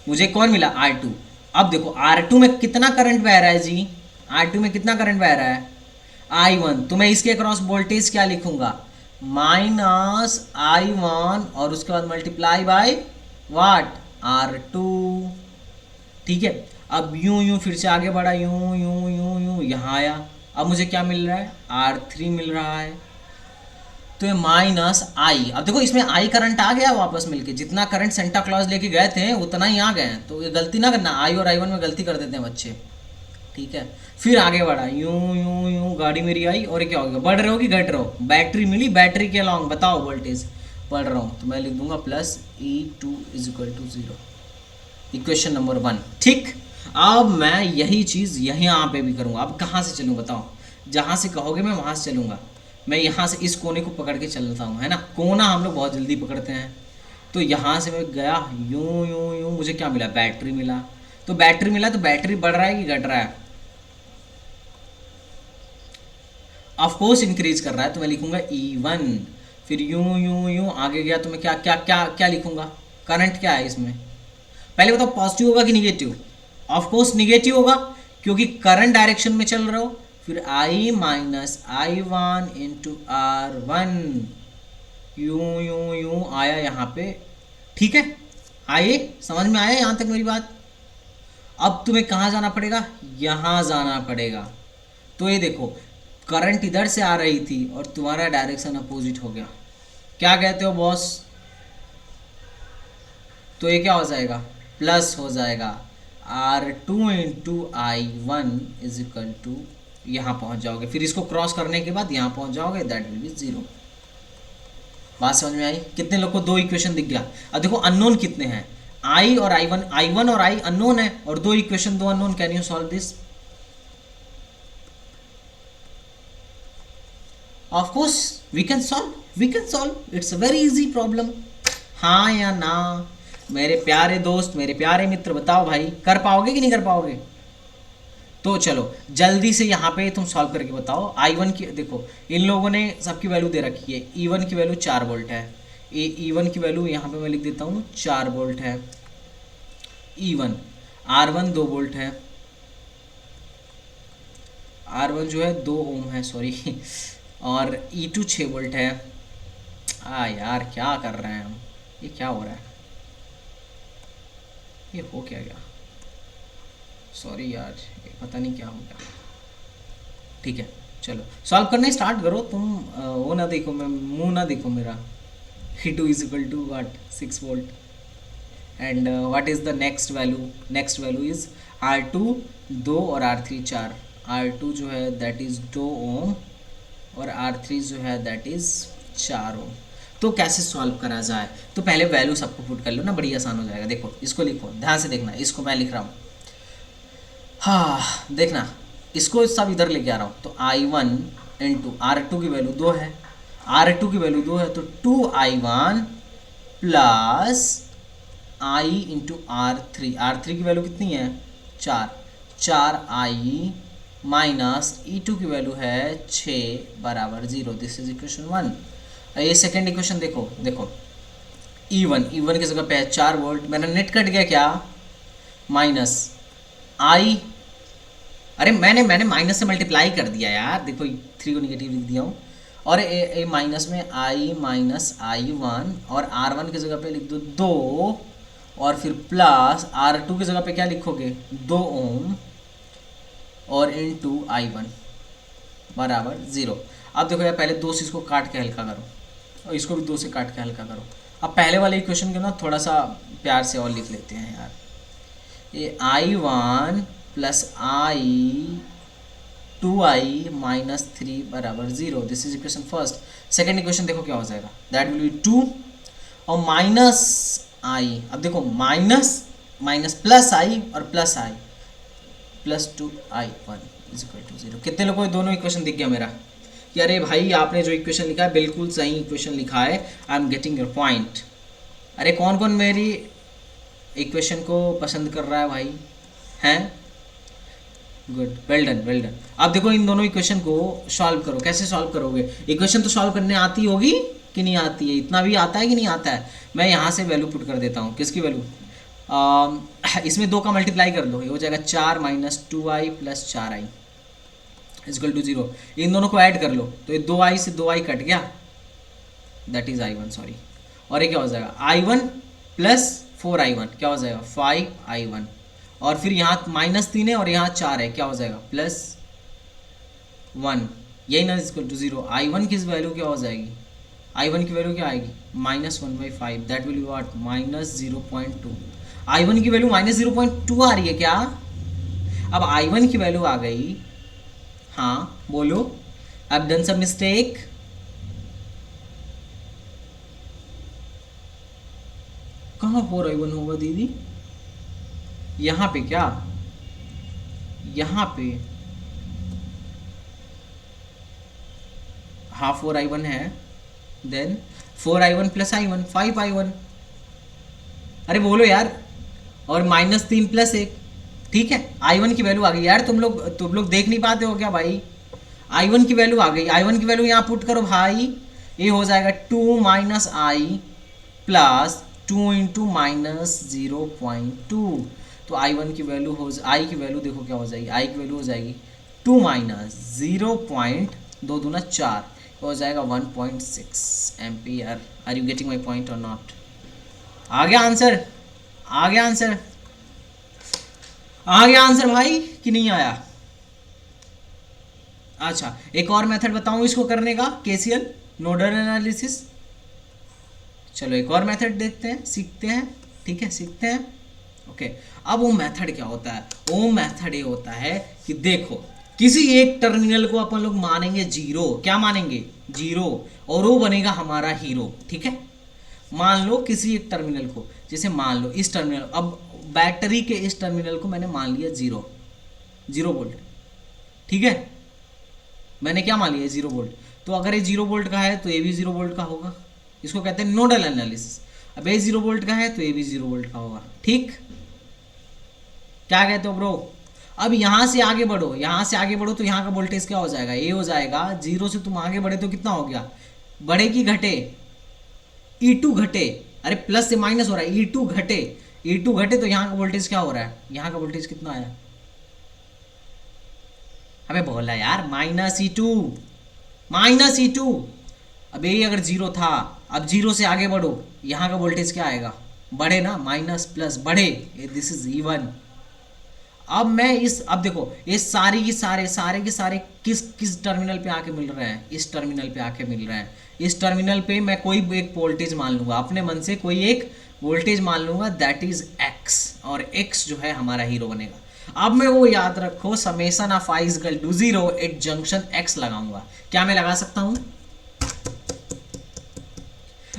मुझे, कौन मिला, R2। अब देखो R2 में कितना करंट बह रहा है जी, R2 में कितना करंट बह रहा है, I1। तो मैं इसके अक्रॉस वोल्टेज क्या लिखूंगा, -I1 और उसके बाद मल्टीप्लाई बाय वाट, R2। ठीक है, अब यूं यूं फिर से आगे बढ़ा, यूं यूं यूं यूं यहाँ आया, अब मुझे क्या मिल रहा है, R3 मिल रहा है। तो ये -I, अब देखो इसमें I करंट आ गया वापस मिलके, जितना करंट सेंटा क्लॉज लेके गए थे उतना ही आ गए हैं। तो ये गलती ना करना, I और I1 में गलती कर देते हैं बच्चे। ठीक है, फिर आगे बढ़ा, यूं यूं यूं, गाड़ी मेरी आई, और ये क्या हो गया, बढ़ रहे हो कि घट रहे हो, बैटरी मिली, बैटरी के अलॉन्ग बताओ वोल्टेज, बढ़ रहा हूँ, तो मैं लिख दूंगा +E2 = 0, इक्वेशन नंबर 1। ठीक, अब मैं यही चीज़ यहाँ पे भी करूँगा। अब कहाँ से चलूँ बताओ, जहाँ से कहोगे मैं वहाँ से चलूँगा। मैं यहाँ से इस कोने को पकड़ के चलता हूँ, है ना, कोना हम लोग बहुत जल्दी पकड़ते हैं। तो यहाँ से मैं गया, यूं यूं यूं, मुझे क्या मिला, बैटरी मिला। तो बैटरी मिला, तो बैटरी बढ़ रहा है कि घट रहा है, ऑफ कोर्स इंक्रीज कर रहा है, तो मैं लिखूंगा E1। फिर यूं यूं यूं आगे गया तो मैं क्या क्या क्या क्या लिखूंगा, करंट क्या है इसमें, पहले बताओ पॉजिटिव होगा कि निगेटिव, ऑफ कोर्स निगेटिव होगा क्योंकि करंट डायरेक्शन में चल रहे हो। फिर I - I1 × R1, यूं यूं यूं आया यहाँ पे। ठीक है, आइए समझ में आया यहाँ तक मेरी बात। अब तुम्हें कहाँ जाना पड़ेगा, यहाँ जाना पड़ेगा। तो ये देखो करंट इधर से आ रही थी और तुम्हारा डायरेक्शन अपोजिट हो गया, क्या कहते हो बॉस। तो ये क्या हो जाएगा, प्लस हो जाएगा, R2 × I1 = यहाँ पहुँच जाओगे। फिर इसको क्रॉस करने के बाद यहाँ पहुँच जाओगे, दैट विल बी 0। बात समझ में आई, कितने लोग को 2 इक्वेशन दिख गया। अब देखो अननोन कितने हैं, I और I1 और I अननोन है, और 2 equation 2 unknown. Can you solve this, of course we can solve, it's a very easy problem. हाँ या ना मेरे प्यारे दोस्त, मेरे प्यारे मित्र, बताओ भाई, कर पाओगे कि नहीं कर पाओगे, तो चलो जल्दी से यहाँ पे तुम सॉल्व करके बताओ। I1 की देखो, इन लोगों ने सबकी वैल्यू दे रखी है। E1 की वैल्यू 4 वोल्ट है। E1 की वैल्यू यहाँ पे मैं लिख देता हूँ 4 वोल्ट है। E1 R1 2 वोल्ट है। R1 जो है 2 ओम है, सॉरी और E2 6 वोल्ट है। यार क्या कर रहे हैं हम, ये क्या हो रहा है, ये हो क्या गया, सॉरी यार, ये पता नहीं क्या हो गया। ठीक है चलो सॉल्व करने स्टार्ट करो तुम। वो ना देखो, मैं मुंह ना देखो मेरा। E2 is equal to what 6 volt and what is the next value. Next value is R2 2 और R3 4। R2 जो है दैट इज़ 2 ओम और R3 जो है दैट इज़ 4 ओम। तो कैसे सॉल्व करा जाए, तो पहले वैल्यू सबको पुट कर लो ना, बड़ी आसान हो जाएगा। देखो इसको लिखो, ध्यान से देखना, इसको मैं लिख रहा हूँ, हाँ देखना, इसको सब इधर लेके आ रहा हूँ। तो I1 इंटू R2 की वैल्यू 2 है, R2 की वैल्यू 2 है, तो 2I1 plus I into R3 की वैल्यू कितनी है 4I माइनस E2 की वैल्यू है 6 बराबर 0। This is equation 1। ये सेकेंड इक्वेशन देखो, देखो E1 की जगह पे है 4 वोल्ट, मेरा नेट कट गया क्या, माइनस I, अरे मैंने माइनस से मल्टीप्लाई कर दिया यार, देखो 3 को निगेटिव लिख दिया हूँ, और ए माइनस में I माइनस I1 और R1 की जगह पे लिख दो 2 और फिर प्लस R2 की जगह पे क्या लिखोगे 2 ओम और इनटू I1 बराबर 0। अब देखो यार पहले 2 से इसको काट के हल्का करो और इसको भी 2 से काट के हल्का करो। अब पहले वाले इक्वेशन को ना थोड़ा सा प्यार से और लिख लेते हैं यार। ये I1 प्लस I2I माइनस 3 बराबर 0। This is equation first. Second equation देखो क्या हो जाएगा, दैट विल बी 2 और माइनस I, अब देखो माइनस प्लस I और plus I plus 2I1 is equal to 0। कितने लोगों को दोनों इक्वेशन दिख गया मेरा कि अरे भाई आपने जो इक्वेशन लिखा है बिल्कुल सही इक्वेशन लिखा है, I am getting your point. अरे कौन कौन मेरी इक्वेशन को पसंद कर रहा है भाई, हैं, good, well done well done. अब देखो इन दोनों इक्वेशन को सॉल्व करो। कैसे सॉल्व करोगे, इक्वेशन तो सॉल्व करने आती होगी कि नहीं आती है, इतना भी आता है कि नहीं आता है। मैं यहाँ से वैल्यू पुट कर देता हूँ, किसकी वैल्यू, इसमें 2 का मल्टीप्लाई कर दो, ये हो जाएगा 4 minus 2I plus 4I is equal to 0। इन दोनों को ऐड कर लो तो ये 2I से 2I कट गया, दैट इज I1 सॉरी, और ये क्या हो जाएगा I1 प्लस 4I1 क्या हो जाएगा 5I1, और फिर यहाँ माइनस 3 है और यहाँ 4 है, क्या हो जाएगा प्लस 1, यही ना इजकल टू 0। I1 की वैल्यू क्या हो जाएगी, I1 की वैल्यू क्या आएगी minus 1/5, that will be what minus 0.2। I1 की वैल्यू माइनस 0.2 आ रही है क्या। अब I1 की वैल्यू आ गई, हाँ बोलो, अब डन सब मिस्टेक, कहाँ 4I1 होगा दीदी, यहाँ पे क्या, यहाँ पे हाँ 4I1 है, then 4I1 plus I1 5I1, अरे बोलो यार, और माइनस 3 प्लस 1, ठीक है। I1 की वैल्यू आ गई यार, तुम लोग देख नहीं पाते हो क्या भाई, I1 की वैल्यू आ गई। I1 की वैल्यू यहाँ पुट करो भाई, ये हो जाएगा 2 minus I plus 2 into minus 0.2। तो I1 की वैल्यू हो, I की वैल्यू देखो क्या हो जाएगी, I की वैल्यू हो जाएगी 2 माइनस 0.2 दूना 4, हो जाएगा 1.6 ampere. Are you getting my point और नॉट। आ गया आंसर, आ गया आंसर, आ गया आंसर भाई कि नहीं आया। अच्छा एक और मेथड बताऊं इसको करने का, केसीएल नोडल एनालिसिस। चलो एक और मेथड देखते हैं, सीखते हैं, ठीक है सीखते हैं। ओके अब वो मेथड क्या होता है, वो मेथड ये होता है कि देखो किसी एक टर्मिनल को अपन लोग मानेंगे जीरो, क्या मानेंगे जीरो, और वो बनेगा हमारा हीरो, ठीक है। मान लो किसी एक टर्मिनल को, जैसे मान लो इस टर्मिनल, अब बैटरी के इस टर्मिनल को मैंने मान लिया 0 वोल्ट, ठीक है, मैंने क्या मान लिया 0 वोल्ट। तो अगर ये 0 वोल्ट का है तो ये भी 0 वोल्ट का होगा, इसको कहते हैं नोडल एनालिसिस। अब ये 0 वोल्ट का है तो ये भी 0 वोल्ट का होगा, ठीक, क्या कहते हो ब्रो। अब यहाँ से आगे बढ़ो, यहाँ से आगे बढ़ो तो यहाँ का वोल्टेज क्या हो जाएगा, ए हो जाएगा। जीरो से तुम आगे बढ़े तो कितना हो गया, बढ़े कि घटे, E2 घटे, अरे प्लस से माइनस हो रहा है, E2 घटे, E2 घटे तो यहाँ का वोल्टेज क्या हो रहा है, यहाँ का वोल्टेज कितना आया, हमें बोला यार -E2, -E2। अब ये अगर जीरो था, अब जीरो से आगे बढ़ो, यहाँ का वोल्टेज क्या आएगा, बढ़े ना, माइनस प्लस बढ़े, दिस इज इवन। अब मैं इस, अब देखो ये सारी की सारे के सारे किस किस टर्मिनल पे आके मिल रहे हैं, इस टर्मिनल पे आके मिल रहे हैं। इस टर्मिनल पे मैं कोई एक वोल्टेज मान लूंगा, अपने मन से कोई एक वोल्टेज मान लूंगा, दैट इज एक्स, और एक्स जो है हमारा हीरो बनेगा। अब मैं वो याद रखो, summation of I is equal to 0 at junction X लगाऊंगा। क्या मैं लगा सकता हूं,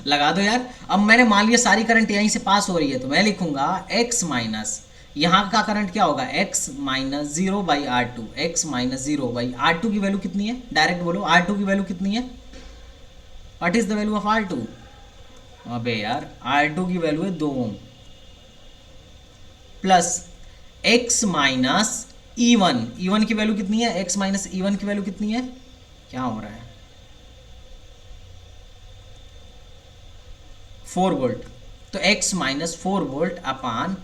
लगा दो यार। अब मैंने मान लिया सारी करंट यहीं से पास हो रही है, तो मैं लिखूंगा x माइनस, यहाँ का करंट क्या होगा, x minus 0 by R two, X minus 0 by R two की वैल्यू कितनी है, डायरेक्ट बोलो R2 की वैल्यू कितनी है, what is the value of R2, अबे यार R2 की वैल्यू है 2 ओम, प्लस x माइनस E1 की वैल्यू कितनी है, x माइनस E1 की वैल्यू कितनी है, क्या हो रहा है, 4 वोल्ट, तो x माइनस 4 वोल्ट अपान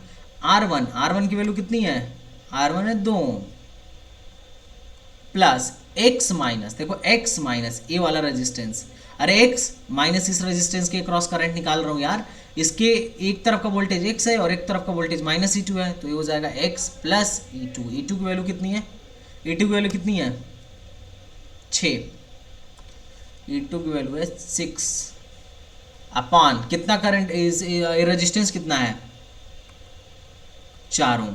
R1 की वैल्यू कितनी है, R1 है 2 प्लस x माइनस, देखो x माइनस ये वाला रेजिस्टेंस, अरे x माइनस इस रेजिस्टेंस के क्रॉस करंट निकाल रहा हूँ यार, इसके एक तरफ का वोल्टेज x है और एक तरफ का वोल्टेज -E2 है, तो ये हो जाएगा x प्लस E2 की वैल्यू कितनी है, E2 की वैल्यू कितनी है 6, E2 की वैल्यू है 6 अपॉन कितना करंट इज, रेजिस्टेंस कितना है 4 ओम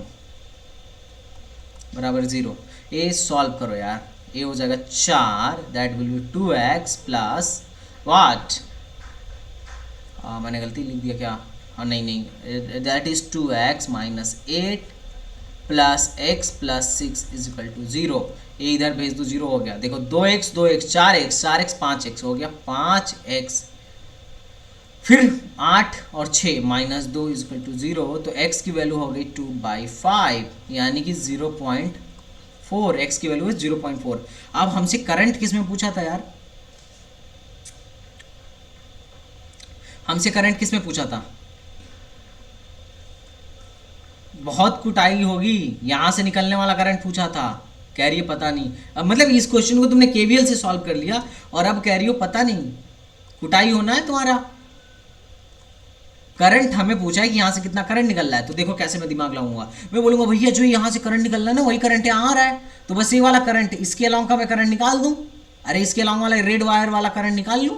बराबर 0। ये सॉल्व करो यार, ये हो जाएगा 4, that will be 2x plus what, मैंने गलती लिख दिया क्या, हाँ नहीं, that is 2x minus 8 plus x plus 6 is equal to 0। ये इधर भेज दो, 0 हो गया, देखो 2x 4x 5x हो गया 5x, फिर 8 और 6 माइनस 2 इज इक्वल टू 0, तो x की वैल्यू हो गई 2/5 यानी कि 0.4, x की वैल्यू है 0.4। अब हमसे करंट किस में पूछा था यार, हमसे करंट किस में पूछा था, बहुत कुटाई होगी, यहां से निकलने वाला करंट पूछा था, कह रही है पता नहीं। अब मतलब इस क्वेश्चन को तुमने केवीएल से सॉल्व कर लिया और अब कह रही हो पता नहीं, कुटाई होना है तुम्हारा। करंट हमें पूछा है कि यहाँ से कितना करंट निकल रहा है, तो देखो कैसे मैं दिमाग लगाऊंगा, मैं बोलूंगा भैया जो यहाँ से करंट निकल रहा है ना वही करंट यहाँ आ रहा है, तो बस ये वाला करंट इसके अलावा का मैं करंट निकाल दूं, अरे इसके अलावा वाला रेड वायर वाला करंट निकाल लूं,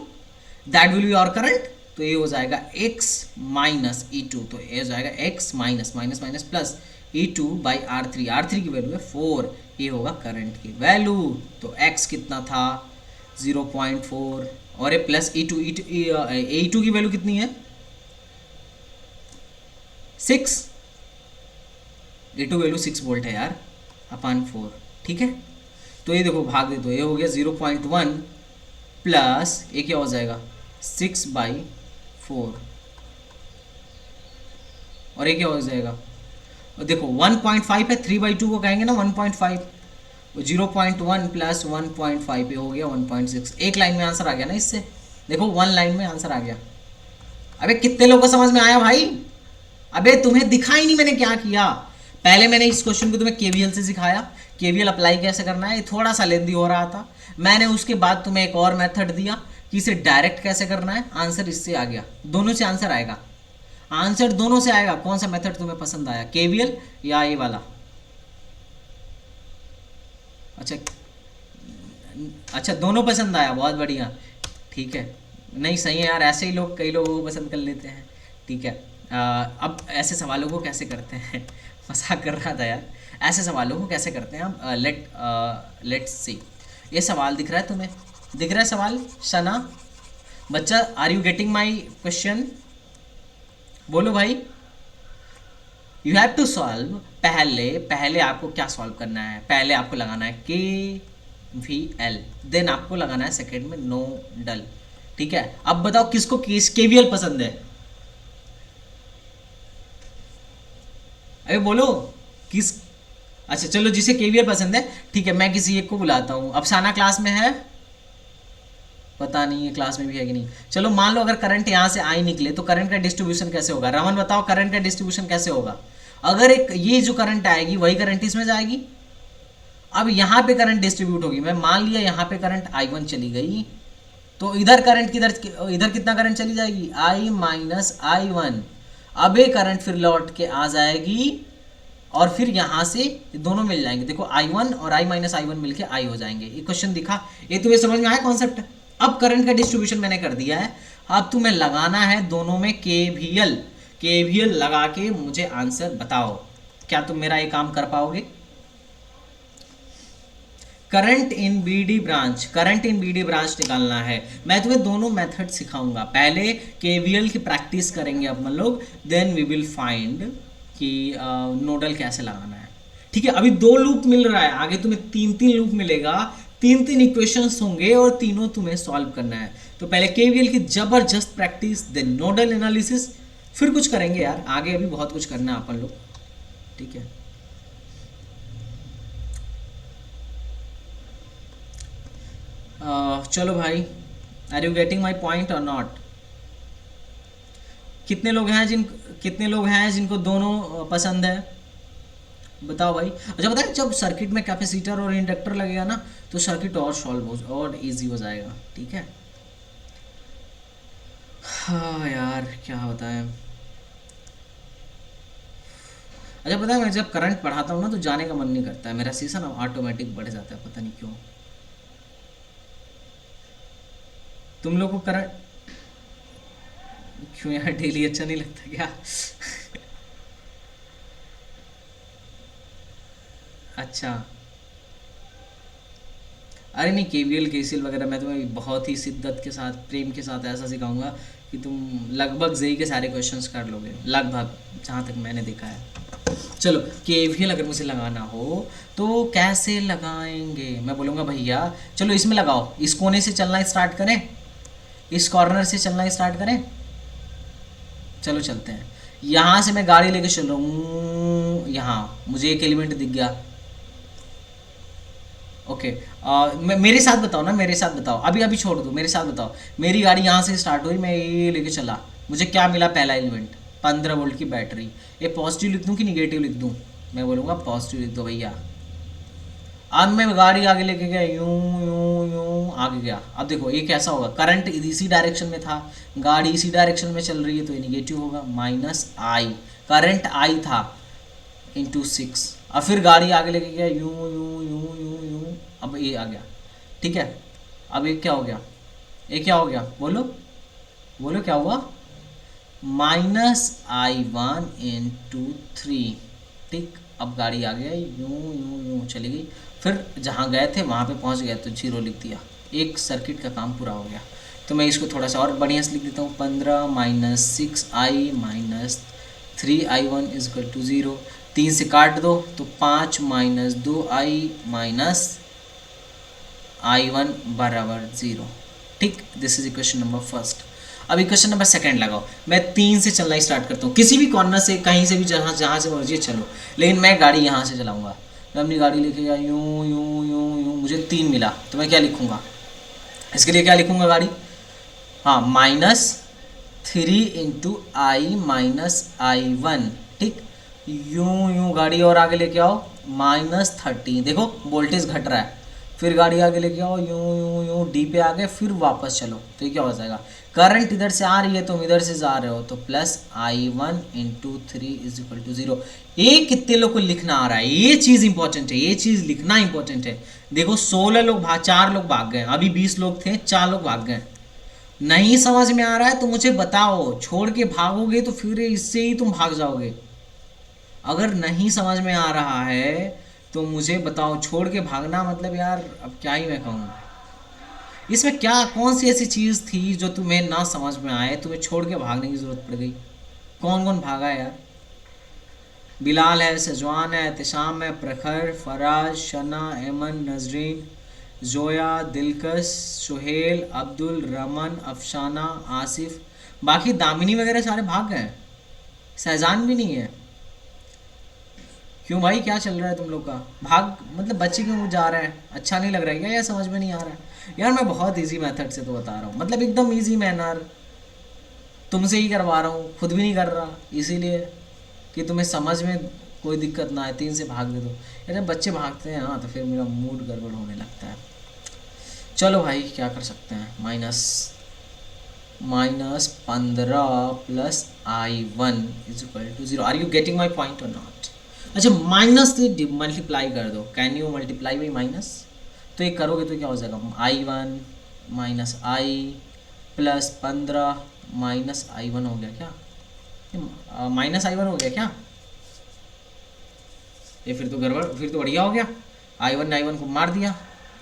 दैट विल बी और करंट, तो ये हो जाएगा x माइनस E2, तो ये हो जाएगा x minus minus minus plus E2 by R3 की वैल्यू है 4, ये होगा करंट की वैल्यू, तो x कितना था 0.4 और ये प्लस E2 की वैल्यू कितनी है 6, E2 वैल्यू 6 वोल्ट है यार अपान 4, ठीक है। तो ये देखो भाग दे, तो ये हो गया 0.1 प्लस ये क्या हो जाएगा 6/4 और ये क्या हो जाएगा, और देखो 1.5 है, 3/2 को कहेंगे ना 1.5, 0.1 प्लस 1.5 पे हो गया 1.6, एक लाइन में आंसर आ गया ना इससे, देखो 1 लाइन में आंसर आ गया। अबे कितने लोगों को समझ में आया भाई, अबे तुम्हें दिखा ही नहीं मैंने क्या किया, पहले मैंने इस क्वेश्चन को तुम्हें केवीएल से सिखाया, केवीएल अप्लाई कैसे करना है, ये थोड़ा सा लेंदी हो रहा था, मैंने उसके बाद तुम्हें एक और मेथड दिया कि इसे डायरेक्ट कैसे करना है, आंसर इससे आ गया, दोनों से आंसर आएगा, आंसर दोनों से आएगा, कौन सा मेथड तुम्हें पसंद आया, केवीएल या ये वाला, अच्छा दोनों पसंद आया, बहुत बढ़िया, ठीक है, नहीं सही है यार, ऐसे ही लोग कई लोगों को पसंद कर लेते हैं, ठीक है। अब ऐसे सवालों को कैसे करते हैं मजाक कर रहा था यार, ऐसे सवालों को कैसे करते हैं हम, लेट्स सी, ये सवाल दिख रहा है तुम्हें, दिख रहा है सवाल शना बच्चा, are you getting my question, बोलो भाई, यू हैव टू सॉल्व, पहले आपको क्या सॉल्व करना है, पहले आपको लगाना है KVL, देन आपको लगाना है सेकेंड में नोडल, ठीक है। अब बताओ किसको KVL पसंद है, अरे बोलो किस, अच्छा चलो, जिसे केवीएल पसंद है, ठीक है, मैं किसी एक को बुलाता हूँ। अफसाना क्लास में है? पता नहीं है क्लास में भी है कि नहीं। चलो मान लो अगर करंट यहाँ से आई निकले तो करंट का डिस्ट्रीब्यूशन कैसे होगा? रमन बताओ करंट का डिस्ट्रीब्यूशन कैसे होगा? अगर एक ये जो करंट आएगी वही करंट इसमें जाएगी। अब यहाँ पे करंट डिस्ट्रीब्यूट होगी, मैं मान लिया यहाँ पे करंट I1 चली गई, तो इधर करंट किधर, इधर कितना करंट चली जाएगी? I minus I1। अब ये करंट फिर लौट के आ जाएगी और फिर यहाँ से दोनों मिल जाएंगे। देखो I1 और I माइनस I1 मिलके I हो जाएंगे। ये क्वेश्चन दिखा, ये तुम्हें समझ में आया कॉन्सेप्ट? अब करंट का डिस्ट्रीब्यूशन मैंने कर दिया है, अब तुम्हें लगाना है दोनों में केवीएल। केवीएल लगा के मुझे आंसर बताओ, क्या तुम मेरा ये काम कर पाओगे? Current in BD branch, current in BD branch निकालना है। मैं तुम्हें दोनों मेथड सिखाऊंगा, पहले केवीएल की प्रैक्टिस करेंगे अपन लोग, देन वी विल फाइंड कि नोडल कैसे लगाना है। ठीक है, अभी 2 लूप मिल रहा है, आगे तुम्हें 3 लूप मिलेगा, 3 इक्वेशंस होंगे और तीनों तुम्हें सॉल्व करना है। तो पहले केवीएल की जबरदस्त प्रैक्टिस, देन नोडल एनालिसिस, फिर कुछ करेंगे यार आगे, अभी बहुत कुछ करना है अपन लोग। ठीक है, चलो भाई, are you getting my point और नॉट? कितने लोग हैं जिनको दोनों पसंद है? बताओ भाई। अच्छा बताए, जब सर्किट में कैपेसिटर और इंडक्टर लगेगा ना तो सर्किट और सॉल्व हो और इजी हो जाएगा। ठीक है, हाँ यार क्या होता है। अच्छा पता है, मैं जब करंट पढ़ाता हूँ ना तो जाने का मन नहीं करता है, मेरा सेशन ऑटोमेटिक बढ़ जाता है, पता नहीं क्यों। तुम लोग को करंट क्यों यार डेली अच्छा नहीं लगता क्या? अच्छा, अरे नहीं, केवीएल केसीएल वगैरह मैं तुम्हें बहुत ही शिद्दत के साथ, प्रेम के साथ ऐसा सिखाऊंगा कि तुम लगभग जेई के सारे क्वेश्चंस कर लोगे, लगभग, जहाँ तक मैंने देखा है। चलो, केवीएल अगर मुझे लगाना हो तो कैसे लगाएंगे? मैं बोलूँगा भैया चलो इसमें लगाओ, इस कोने से चलना स्टार्ट करें, इस कॉर्नर से चलना स्टार्ट करें। चलो चलते हैं, यहाँ से मैं गाड़ी लेके चल रहा हूँ, यहाँ मुझे एक एलिमेंट दिख गया। ओके, मेरे साथ बताओ ना, मेरे साथ बताओ, अभी अभी छोड़ दो, मेरे साथ बताओ। मेरी गाड़ी यहाँ से स्टार्ट हुई, मैं ये लेके चला, मुझे क्या मिला? पहला एलिमेंट 15 वोल्ट की बैटरी। ये पॉजिटिव लिख दूँ कि निगेटिव लिख दूँ? मैं बोलूँगा पॉजिटिव लिख दो भैया। अब मैं गाड़ी आगे लेके गया, यूं यूं यूं आगे गया। अब देखो ये कैसा होगा, करंट इसी डायरेक्शन में था, गाड़ी इसी डायरेक्शन में चल रही है तो ये निगेटिव होगा, माइनस आई, करंट आई था इंटू 6। अब फिर गाड़ी आगे लेके गया, यूं यूं यूं यूं यूं, अब ये आ गया। ठीक है, अब ये क्या हो गया? ये क्या हो गया? बोलो बोलो क्या हुआ? -I1 × 3। ठीक, अब गाड़ी आ गया, यूं यूं यूं चली गई, फिर जहाँ गए थे वहाँ पे पहुँच गए तो 0 लिख दिया, एक सर्किट का काम पूरा हो गया। तो मैं इसको थोड़ा सा और बढ़िया से लिख देता हूँ, 15 - 6I - 3I1 = 0। 3 से काट दो तो 5 - 2I - I1 = 0। ठीक, this is equation number first. अब इक्वेशन नंबर सेकंड लगाओ। मैं 3 से चलना स्टार्ट करता हूँ, किसी भी कॉर्नर से, कहीं से भी, जहाँ जहाँ से मर्जी चलो, लेकिन मैं गाड़ी यहाँ से चलाऊँगा। मैं अपनी गाड़ी लेके गया, यूं यूं यूं यूं, मुझे 3 मिला, तो मैं क्या लिखूँगा? इसके लिए क्या लिखूँगा गाड़ी? हाँ, -3 × I - I1। ठीक, यूं यूं गाड़ी और आगे लेके आओ, -30। देखो वोल्टेज घट रहा है, फिर गाड़ी आगे लेके आओ, यूं यूं यूं, डी पे आ गए, फिर वापस चलो, तो ये क्या हो जाएगा? करंट इधर से आ रही है, तुम इधर से जा रहे हो, तो +I1 × 3 = 0। ये कितने लोग को लिखना आ रहा है? ये चीज़ इंपॉर्टेंट है, ये चीज़ लिखना इंपॉर्टेंट है। देखो 4 लोग भाग गए, अभी 20 लोग थे, 4 लोग भाग गए। नहीं समझ में आ रहा है तो मुझे बताओ, छोड़ के भागोगे तो फिर इससे ही तुम भाग जाओगे। अगर नहीं समझ में आ रहा है तो मुझे बताओ, छोड़ के भागना मतलब यार अब क्या ही मैं कहूँ। इसमें क्या, कौन सी ऐसी चीज़ थी जो तुम्हें ना समझ में आए, तुम्हें छोड़ के भागने की ज़रूरत पड़ गई? कौन कौन भागा है यार? बिलाल है, सजवान है, एहतिशाम है, प्रखर, फराज, शना, एमन, नजरीन, जोया, दिलकश, सुहेल, अब्दुल, रमन, अफसाना, आसिफ। बाकी दामिनी वगैरह सारे भाग गए हैं, सहजान भी नहीं है। क्यों भाई, क्या चल रहा है तुम लोग का? भाग मतलब बच्चे क्यों जा रहे हैं? अच्छा नहीं लग रहा है क्या, या समझ में नहीं आ रहा है? यार मैं बहुत इजी मेथड से तो बता रहा हूँ, मतलब एकदम इजी मैनर, तुमसे ही करवा रहा हूँ, खुद भी नहीं कर रहा, इसीलिए कि तुम्हें समझ में कोई दिक्कत ना आए। 3 से भाग दे दो। यार जब बच्चे भागते हैं हाँ तो फिर मेरा मूड गड़बड़ होने लगता है। चलो भाई क्या कर सकते हैं, -15 plus I1 is equal to 0। Are you getting my point और नॉट? अच्छा, माइनस से मल्टीप्लाई कर दो, can you multiply by minus? तो ये करोगे तो क्या हो जाएगा, I1 माइनस आई प्लस 15 माइनस I1 हो गया क्या? -I1 हो गया क्या? ये फिर तो गड़बड़, फिर तो बढ़िया हो गया। I1 को मार दिया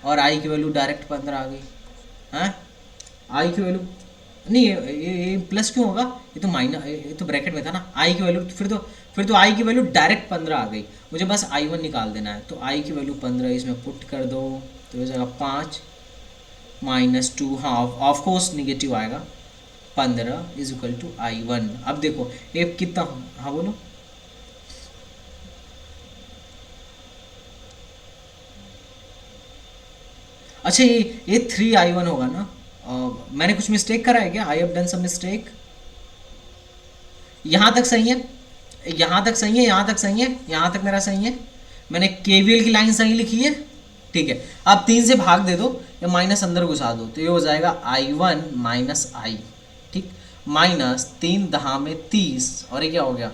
और आई की वैल्यू डायरेक्ट 15 आ गई। हैं, आई की वैल्यू नहीं, ये प्लस क्यों होगा? ये तो माइनस, ये तो ब्रैकेट में था ना। आई की वैल्यू फिर तो आई की वैल्यू डायरेक्ट 15 आ गई। मुझे बस I1 निकाल देना है, तो आई की वैल्यू 15 इसमें पुट कर दो, तो हो जाएगा 5 -2, हाँ ऑफ कोर्स निगेटिव आएगा। 15 इज इक्वल टू I1। अब देखो ये कितना, हाँ बोलो। अच्छा ये 3I1 होगा ना? मैंने कुछ मिस्टेक करा है क्या? I have done some mistake. यहाँ तक सही है, यहाँ तक सही है, यहाँ तक सही है, यहाँ तक मेरा सही है। मैंने केवीएल की लाइन सही लिखी है, ठीक है। अब 3 से भाग दे दो या माइनस अंदर घुसा दो, तो ये हो जाएगा I1 माइनस आई, ठीक, माइनस 3 दहा में 30, और ये क्या हो गया,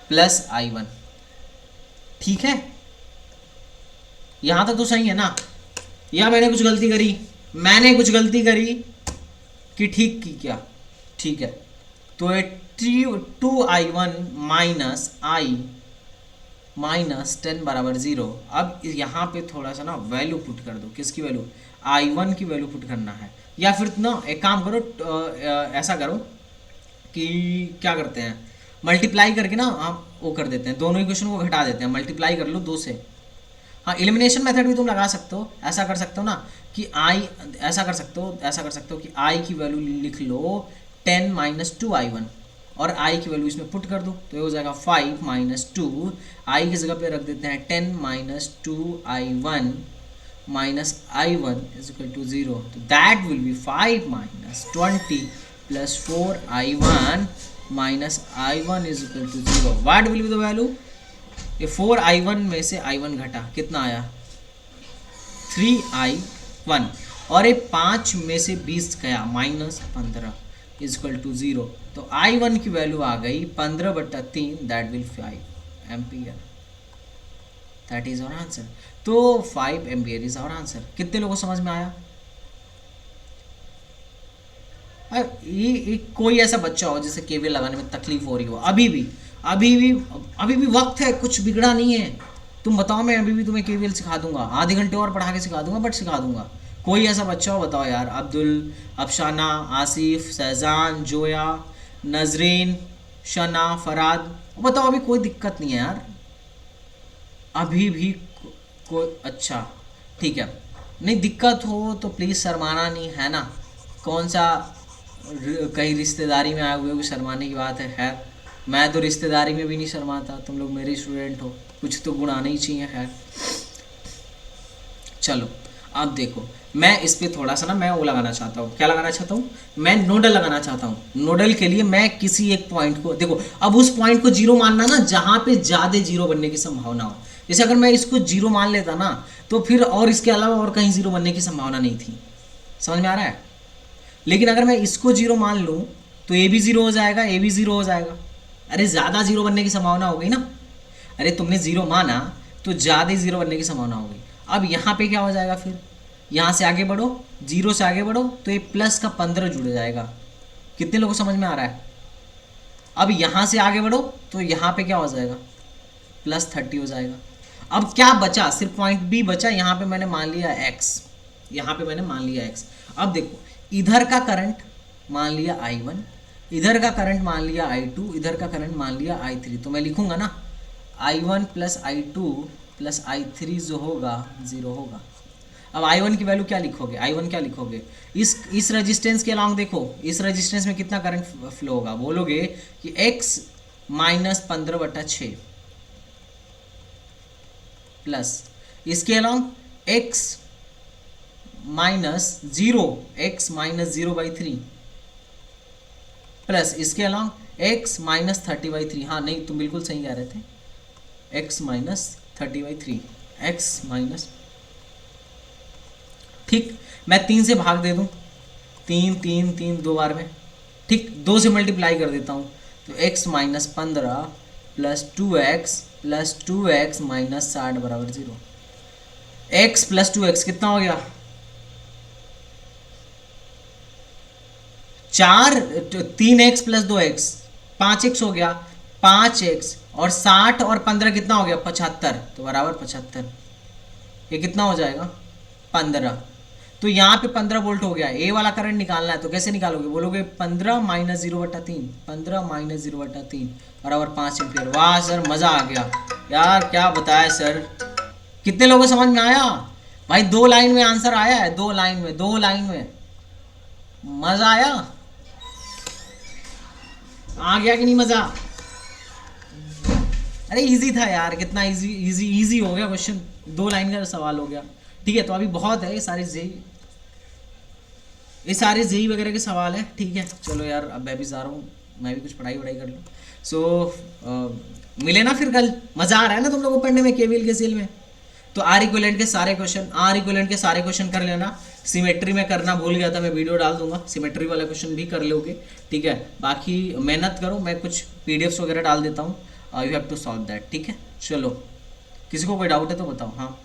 प्लस I1, ठीक है। यहाँ तक तो सही है ना? या मैंने कुछ गलती करी? मैंने कुछ गलती करी कि ठीक की क्या? ठीक है, तो ये 2I1 माइनस आई माइनस 10 बराबर 0। अब यहाँ पे थोड़ा सा ना वैल्यू पुट कर दो, किसकी वैल्यू? I1 की वैल्यू पुट करना है। या फिर ना एक काम करो, ऐसा करो कि क्या करते हैं, मल्टीप्लाई करके ना आप वो कर देते हैं, दोनों इक्वेशन को घटा देते हैं, मल्टीप्लाई कर लो 2 से। हाँ, एलिमिनेशन मेथड भी तुम लगा सकते हो, ऐसा कर सकते हो ना कि ऐसा कर सकते हो कि आई की वैल्यू लिख लो 10 माइनस 2I1 और आई की वैल्यू इसमें पुट कर दो, तो ये हो जाएगा 5 माइनस 2। आई की जगह पे रख देते हैं 10 minus 2I1 minus I1 is equal to 0, तो that will be 5 minus 20 plus 4I1 minus I1 is equal to 0। What will be the value? ये 4I1 में से I1 घटा, कितना आया? 3I1, और ये 5 में से 20 गया, -15 इज इक्वल टू 0, तो I1 की वैल्यू आ गई 15/3, that will 5 ampere, that is our answer. तो 5 एम्पियर इज आवर आंसर। कितने लोगों को समझ में आया? ये कोई ऐसा बच्चा हो जिसे केवीएल लगाने में तकलीफ हो रही हो, अभी भी वक्त है, कुछ बिगड़ा नहीं है। तुम बताओ, मैं अभी भी तुम्हें केवीएल सिखा दूंगा, आधे घंटे और पढ़ा के सिखा दूंगा, बट सिखा दूंगा। कोई ऐसा बच्चा हो बताओ यार, अब्दुल, अफशाना, आसिफ, शहजान, जोया, नजरीन, शना, फराद, बताओ, अभी कोई दिक्कत नहीं है यार, अभी भी कोई, अच्छा ठीक है, नहीं दिक्कत हो तो प्लीज़ शर्माना नहीं है ना। कौन सा कहीं रिश्तेदारी में आए हुए को शर्माने की बात है? खैर, मैं तो रिश्तेदारी में भी नहीं शर्माता, तुम लोग मेरे स्टूडेंट हो, कुछ तो गुण आने ही चाहिए। खैर चलो, अब देखो, मैं इस पर थोड़ा सा ना मैं वो लगाना चाहता हूँ, क्या लगाना चाहता हूँ, मैं नोडल लगाना चाहता हूँ। नोडल के लिए मैं किसी एक पॉइंट को, देखो अब उस पॉइंट को जीरो मानना ना जहाँ पे ज़्यादा जीरो बनने की संभावना हो। जैसे अगर मैं इसको जीरो मान लेता ना, तो फिर और इसके अलावा और कहीं जीरो बनने की संभावना नहीं थी, समझ में आ रहा है। लेकिन अगर मैं इसको जीरो मान लूँ तो ए भी ज़ीरो हो जाएगा, ए भी ज़ीरो हो जाएगा। अरे ज़्यादा जीरो बनने की संभावना हो गई ना, अरे तुमने ज़ीरो माना तो ज़्यादा ज़ीरो बनने की संभावना हो गई। अब यहाँ पे क्या हो जाएगा, फिर यहाँ से आगे बढ़ो, जीरो से आगे बढ़ो तो ये प्लस का 15 जुड़ जाएगा। कितने लोगों को समझ में आ रहा है? अब यहाँ से आगे बढ़ो तो यहाँ पे क्या हो जाएगा, +30 हो जाएगा। अब क्या बचा, सिर्फ पॉइंट बी बचा, यहाँ पे मैंने मान लिया एक्स, यहाँ पे मैंने मान लिया एक्स। अब देखो, इधर का करंट मान लिया I1, इधर का करंट मान लिया I2, इधर का करंट मान लिया I3, तो मैं लिखूंगा ना I1 plus I2 plus I3 जो होगा 0 होगा। अब I1 की वैल्यू क्या लिखोगे, I1 क्या लिखोगे, इस रेजिस्टेंस के अलॉन्ग देखो, इस रेजिस्टेंस में कितना करंट फ्लो होगा, बोलोगे कि x -15/6, प्लस इसके अलॉन्ग x -0 प्लस इसके अलॉन्ग x -30/3। हाँ नहीं, तुम बिल्कुल सही कह रहे थे, x -30/3 x माइनस, ठीक। मैं 3 से भाग दे दूं, 3 3 3 2 बार में, ठीक। 2 से मल्टीप्लाई कर देता हूं, तो x -15 plus 2x plus 2x minus 60 बराबर 0। x प्लस 2x कितना हो गया, 3x प्लस 2x 5x हो गया, 5x और 60 और 15 कितना हो गया, 75, तो बराबर 75। ये कितना हो जाएगा, 15। तो यहाँ पे 15 वोल्ट हो गया। ए वाला करंट निकालना है तो कैसे निकालोगे, बोलोगे 15 - 0/3, 15 - 0/3 बराबर 5 एम्पियर। वाह सर, मज़ा आ गया यार, क्या बताया सर। कितने लोगों को समझ में आया भाई? 2 लाइन में आंसर आया है, 2 लाइन में, 2 लाइन में। मज़ा आया, आ गया कि नहीं मज़ा? अरे इजी था यार, कितना इजी इजी इजी हो गया क्वेश्चन, 2 लाइन का सवाल हो गया। ठीक है, तो अभी बहुत है, ये सारे जेई वगैरह के सवाल है। ठीक है, चलो यार, अब मैं भी जा रहा हूँ, मैं भी कुछ पढ़ाई वढ़ाई कर लूँ। मिले ना फिर कल। मज़ा आ रहा है ना तुम लोगों को पढ़ने में केवीएल केसीएल में? तो आर इक्विवेलेंट के सारे क्वेश्चन कर लेना। सिमेट्री में करना भूल गया था, मैं वीडियो डाल दूंगा, सिमेट्री वाला क्वेश्चन भी कर लोगे। ठीक है, बाकी मेहनत करो, मैं कुछ पीडीएफ्स वगैरह डाल देता हूँ, you have to solve that. ठीक है, चलो, किसी को कोई डाउट है तो बताओ। हाँ।